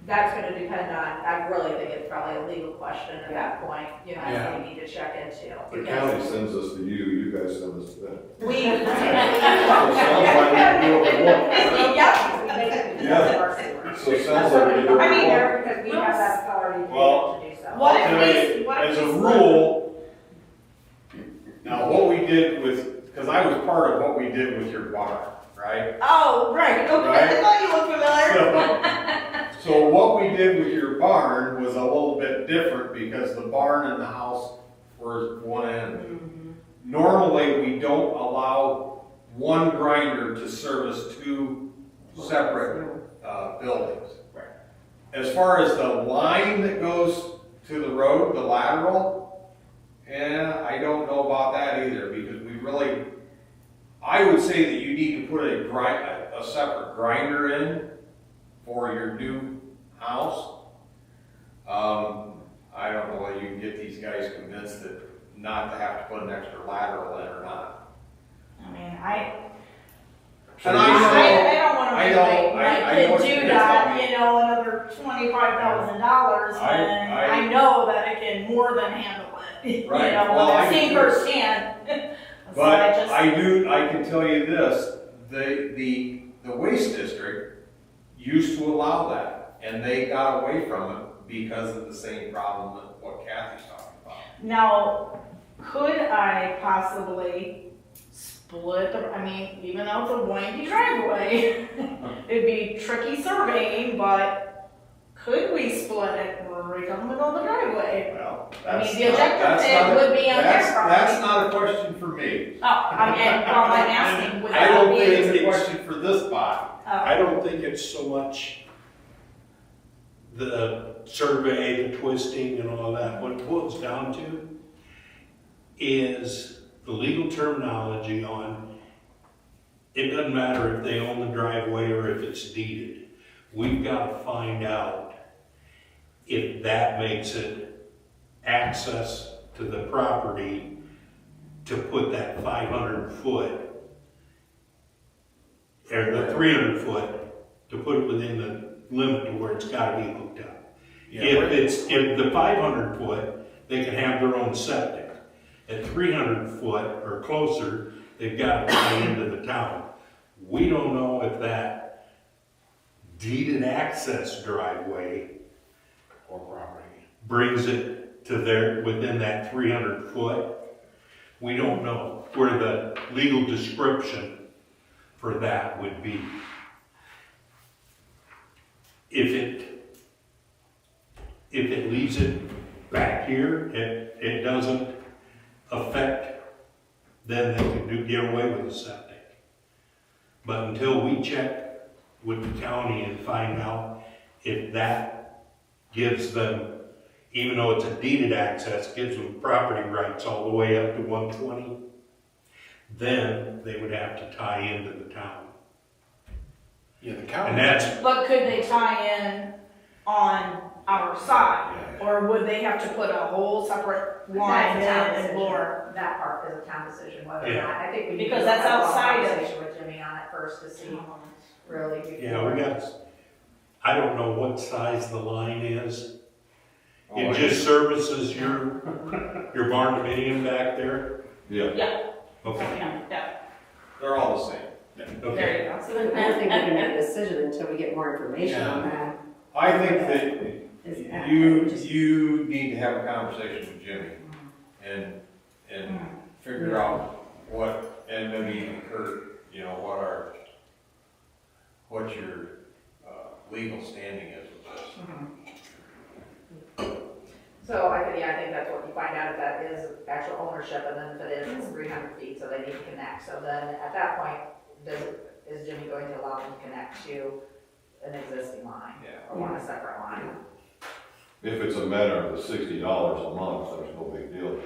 H: that's gonna depend on, I really think it's probably a legal question at that point, you know,
B: Yeah.
H: that we need to check into.
N: The
H: because
N: county sends us to you, you guys send us to them.
H: We.
N: So it sounds like you do what they want.
H: Yep.
N: Yeah. So it sounds like you do what
H: I mean,
N: they want.
H: there, because we have that authority to
L: Well,
H: do so.
M: What if
L: Today,
M: we, what if
L: as a
M: we
L: rule, now what we did with, because I was part of what we did with your barn, right?
M: Oh, right, okay,
L: Right.
M: I thought you looked familiar.
L: So what we did with your barn was a little bit different because the barn and the house were one end. Normally, we don't allow one grinder to service two separate buildings.
B: Right.
L: As far as the line that goes to the road, the lateral, I don't know about that either, because we really, I would say that you need to put a separate grinder in for your new house. I don't know whether you can get these guys convinced that not to have to put an extra lateral in or not.
M: I mean, I
L: And
M: don't wanna
L: I
M: make
L: know-
M: my
L: I know
M: kid
L: what
M: do
L: you're
M: that,
L: telling me.
M: you know, another $25,000 when I know that it can more than handle it. You
L: Right,
M: know,
L: well,
M: when
L: I
M: I've seen
L: do.
M: firsthand. So
L: But
M: just-
L: I can tell you this, the waste district used to allow that, and they got away from it because of the same problem that what Kathy's talking about.
M: Now, could I possibly split, I mean, even though it's a windy driveway, it'd be tricky surveying, but could we split it right down the middle of the driveway?
E: Well,
M: I mean,
E: that's
M: the
E: not-
M: ejector
E: that's
M: pit
E: not a-
M: would be on their
E: That's
M: property.
E: not a question for me.
M: Oh, I mean, well, I'm asking, would
E: I
M: that
E: don't
M: be?
E: think it's a question for this body.
J: I don't think it's so much the survey, the twisting and all that. What it boils down to is the legal terminology on, it doesn't matter if they own the driveway or if it's deeded. We've got to find out if that makes it access to the property to put that 500 foot or the 300 foot to put it within the limit to where it's got to be hooked up. If the 500 foot, they can have their own septic. At 300 foot or closer, they've got to tie into the town. We don't know if that deeded access driveway
B: Or property.
J: brings it to within that 300 foot. We don't know where the legal description for that would be. If it leaves it back here, it doesn't affect, then they can get away with the septic. But until we check with the county and find out if that gives them, even though it's a deeded access, gives them property rights all the way up to 120, then they would have to tie into the town.
B: Yeah, the county.
J: And that's,
M: But could they tie in on our side? Or would they have to put a whole separate line in
H: That's a town
M: and
H: decision.
M: bore?
H: That part is a town decision, whether or
J: Yeah.
H: not, I think we need to
M: Because
H: have
M: that's
H: a long
M: outside of-
H: conversation with Jimmy on it first to see really before.
J: yeah, we got, I don't know what size the line is. It just services your barn dominium back there?
N: Yeah.
M: Yeah.
J: Okay.
M: Yeah,
E: They're all the same.
J: Okay.
M: there you go.
F: So I don't think we can make a decision until we get more information on that.
E: I think that
F: Is
E: you need to have a conversation with Jimmy and figure out what, and maybe even Kurt, you know, what your legal standing is with this.
H: So I think that's what you find out if that is actual ownership, and then if it is, it's 300 feet, so they need to connect. So then at that point, is Jimmy going to allow them to connect to an existing line?
E: Yeah.
H: Or want a separate line?
N: If it's a matter of the $60 a month, there's no big deal.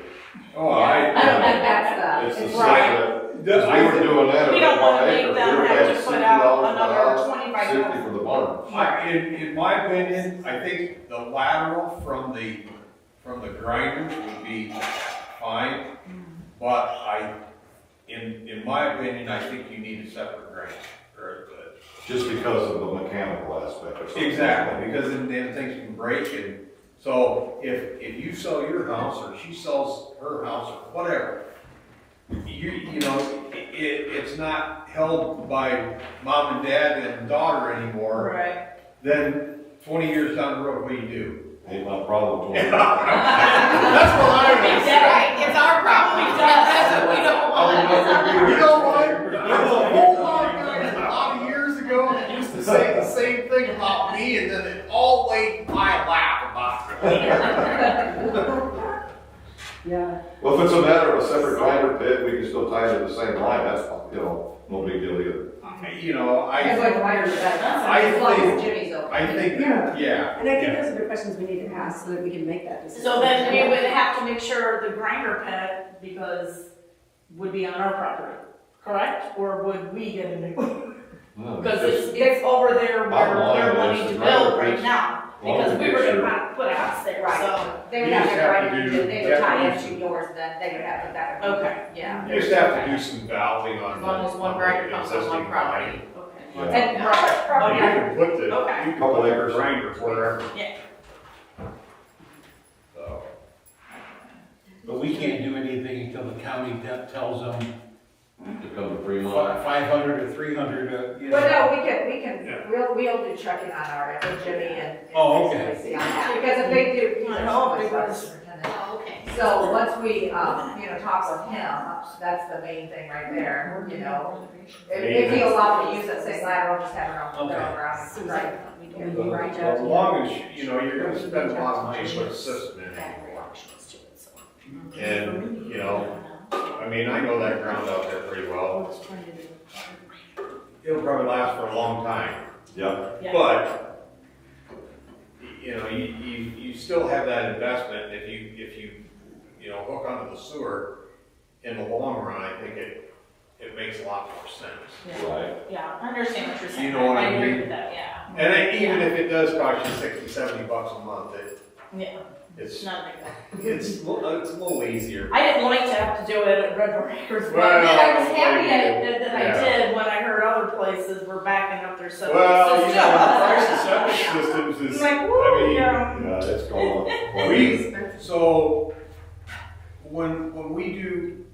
E: Oh,
H: I don't think that's
N: It's the
H: the,
N: same,
H: right.
N: that, we were doing that
M: We
N: at
M: don't wanna
N: our
M: make
N: acre, we
M: them
N: were
M: have
N: paying
M: to put
N: $60
M: out
N: for the
M: another
N: house,
M: 25.
N: 60 for the barn.
E: In my opinion, I think the lateral from the grinder would be fine, but in my opinion, I think you need a separate grinder.
N: Just because of the mechanical aspect or something.
E: Exactly, because then things can break, and so if you sell your house, or she sells her house, or whatever, you know, it's not held by mom and dad and daughter anymore.
M: Right.
E: Then 20 years down the road, what do you do?
N: Ain't my problem.
E: That's what I would say.
K: It's our problem, we don't want it.
E: You know what? There was a whole lot of guys a lot of years ago that used to say the same thing about me, and then it all laid in my lap about it.
F: Yeah.
N: Well, if it's a matter of a separate grinder pit, we can still tie it to the same line, that's, you know, no big deal either.
E: You know,
H: As like wider the better. As long as Jimmy's okay.
E: I think,
F: Yeah.
E: yeah.
F: And I think those are the questions we need to ask so that we can make that decision.
M: So then we would have to make sure the grinder pit, because would be on our property, correct? Or would we get a new one?
N: No,
M: Because it's over there where
N: Bottom line
M: they're
N: is
M: wanting
N: the
M: to
N: grinder
M: build right
N: pit's
M: now.
N: long
M: Because we were
N: picture.
M: gonna put a house there,
H: Right.
M: so.
H: They would
E: You
H: have
E: just
H: to
E: have
H: write
E: to
H: it,
E: do-
H: they
E: you
H: would
E: have to
H: tie
E: do
H: into yours, then they would have to, that would.
M: Okay.
H: Yeah.
E: You just have to do some valving on.
K: As long as one grinder comes on one property.
N: Yeah.
H: And,
E: But
H: right,
E: you can put the,
M: Okay.
E: you can
N: Couple
E: put the
N: acres.
E: grinder wherever.
M: Yeah.
E: So.
B: But we can't do anything until the county tells them
N: To come to Fremont.
B: 500 or 300, you know.
H: Well, no, we can,
E: Yeah.
H: we'll do checking on our, with Jimmy and.
B: Oh, okay.
H: basically see on that, because if they do.
M: I hope it was-
H: Superintendent.
K: Oh, okay.
H: So once we, talk with him, that's the main thing right there, If he allowed me to use that same lateral, just have it on the ground, right?
E: As long as, you're gonna spend a lot of money to put a system in anymore. And, I know that ground out there pretty well. It'll probably last for a long time.
N: Yeah.
E: But, you still have that investment if you hook onto the sewer. In the long run, I think it makes a lot more sense.
N: Right.
M: Yeah, I understand what you're saying.
E: You know what I
M: agree
E: mean?
M: with that, yeah.
E: And even if it does cost you $60-70 a month,
M: Yeah,
E: it's
M: not a big deal.
E: it's a little easier.
M: I didn't like to have to do it at Red Door Acres, but
E: Well,
M: I was happy
E: yeah.
M: that I did when I heard other places were backing up their septic
E: Well,
M: system.
E: the price of septic systems is,
M: I'm like, woo,
N: Yeah, it's going up.
E: So, when we do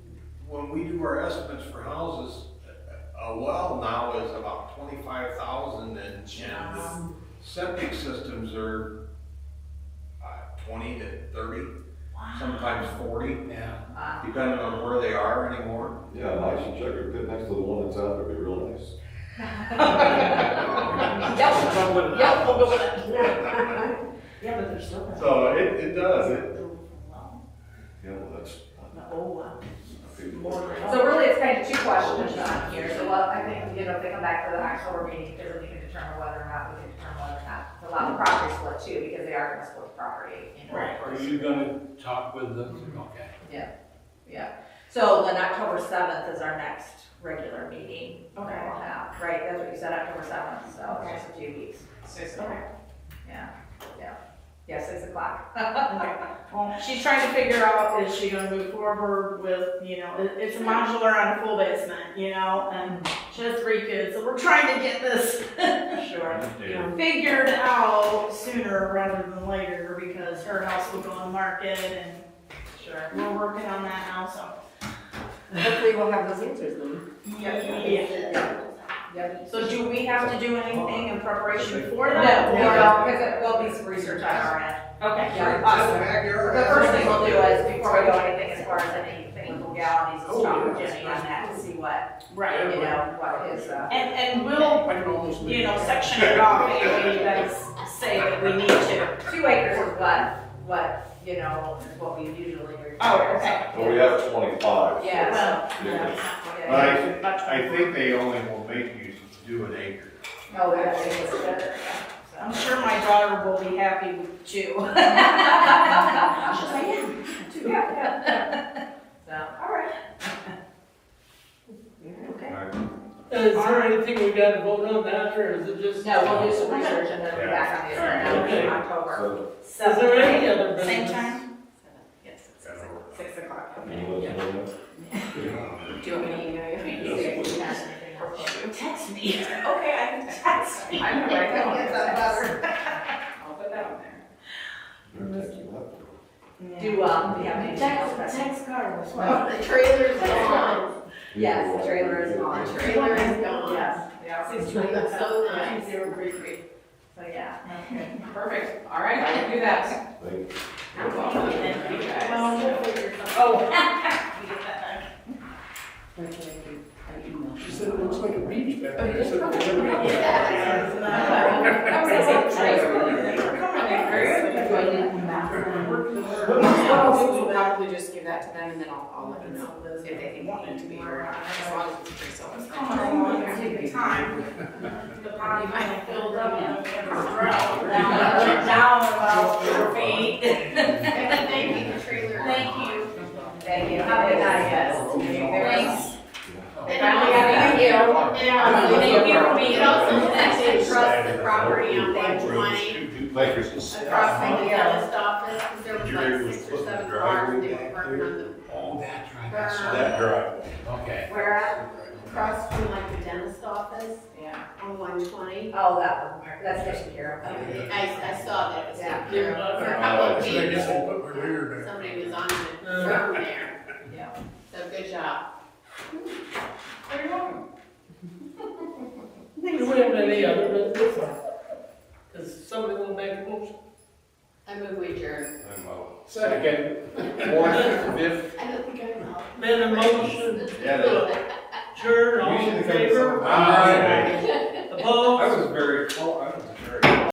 E: our estimates for houses, a well now is about 25,000 and septic systems are 20 to 30, sometimes 40,
B: Yeah.
E: depending on where they are anymore.
N: Yeah, I should check your pit next to the one that's out there, it'd be real nice.
M: Yep, we'll go with it. Yeah, but there's still.
E: So it does,
N: Yeah, well, that's.
M: Oh, wow.
H: So really, it's kind of two questions on here, so I think, if they come back to the October meeting, because we can determine whether or not we can determine whether or not to allow the property split too, because they are gonna split the property,
M: Right.
B: Are you gonna talk with them? Okay.
H: Yeah, so then October 7th is our next regular meeting.
M: Okay.
H: That we'll have, right, that's what you said, October 7th, so
M: Okay.
H: it's just a few weeks.
D: 6
M: Okay.
H: Yeah, 6 o'clock.
M: Okay. Well, she's trying to figure out, is she gonna move forward with, it's a modular on a full basement, and she has 3 kids, so we're trying to get this figured out sooner rather than later, because her house will go on the market, and we're working on that now, so.
F: Hopefully we'll have those answers then.
H: Yep.
M: So do we have to do anything in preparation for
H: No,
M: that?
H: because it will be some research on our end.
M: Okay.
H: Yeah, awesome. The first thing we'll do is, before we go anything as far as anything with legalities, is talk with Jimmy on that to see what,
M: Right.
H: what his,
M: And we'll, section it off any way you guys say that we need to.
H: 2 acres is what, is what we usually require.
M: Oh, okay.
N: Well, we have 25.
H: Yeah, so,
E: But I think they only will make you do an acre.
H: oh, that's better,
M: I'm sure my daughter will be happy with 2.
H: She's like, yeah, 2, yeah. So, all right.
C: Is there anything we got to vote on that, or is it just?
H: No, we'll do some research and then be back on the agenda
C: Okay.
H: in October.
N: So,
C: Is there any other business?
M: Same time?
H: Yes, 6 o'clock.
N: can you let us know that?
H: Do you want me to email you?
M: Text me. Okay, I can text me.
H: I'm gonna write that one.
D: I'll put that on there.
N: Your text will have to.
H: Do you have any?
M: Text Carl as
K: Well, the trailer's gone.
H: Yes, the trailer is on.
K: The trailer is gone.
H: Yes, yeah.
K: So nice.
H: 6033. So, yeah.
D: Perfect. All right, I will do that.
N: Thank you.
D: You're welcome. Thank you guys.
M: Well, we'll figure something.
D: Oh.
M: We get that
A: She said it looks like a beach back
D: Oh, you
A: there. I
D: just
A: said,
D: come
A: "It's a beach."
D: We'll probably just give that to them and then I'll let them know if they think they need to be or not, as long as it's a free service.
M: Come on, take the time. The pond kind of filled up and it was drought. Down about 4 feet.
K: Thank you, the trailer.
M: Thank you.
H: Thank you. Have a good night, guys.
M: Thanks.
H: They finally got to you.
M: Thank you for being
K: It also says they trust the property on page 20,
N: Thank you.
K: across from the dentist office, because there was like 6 or 7 cars, they were working on the,
B: Oh, that's right. That's
J: That driveway.
B: Okay.
H: Where at?
K: across from like the dentist office
H: Yeah.
K: on 120.
H: Oh, that one. That's taken care of.
K: Okay, I saw that, it was
H: Yeah.
K: taken care of. For a couple of
A: I guess
K: weeks,
A: they put my rear there.
K: somebody was on the phone there,
H: Yeah.
K: so good job.
D: You're welcome.
C: Do we have any other business? Does somebody want to make a motion?
K: I move we adjourn.
J: I'm out.
B: Second, fourth, fifth.
K: I don't think I'm out.
C: Been a motion
E: Yeah,
C: to adjourn, all in favor?
B: Aye.
C: Opposed?
O: I was very,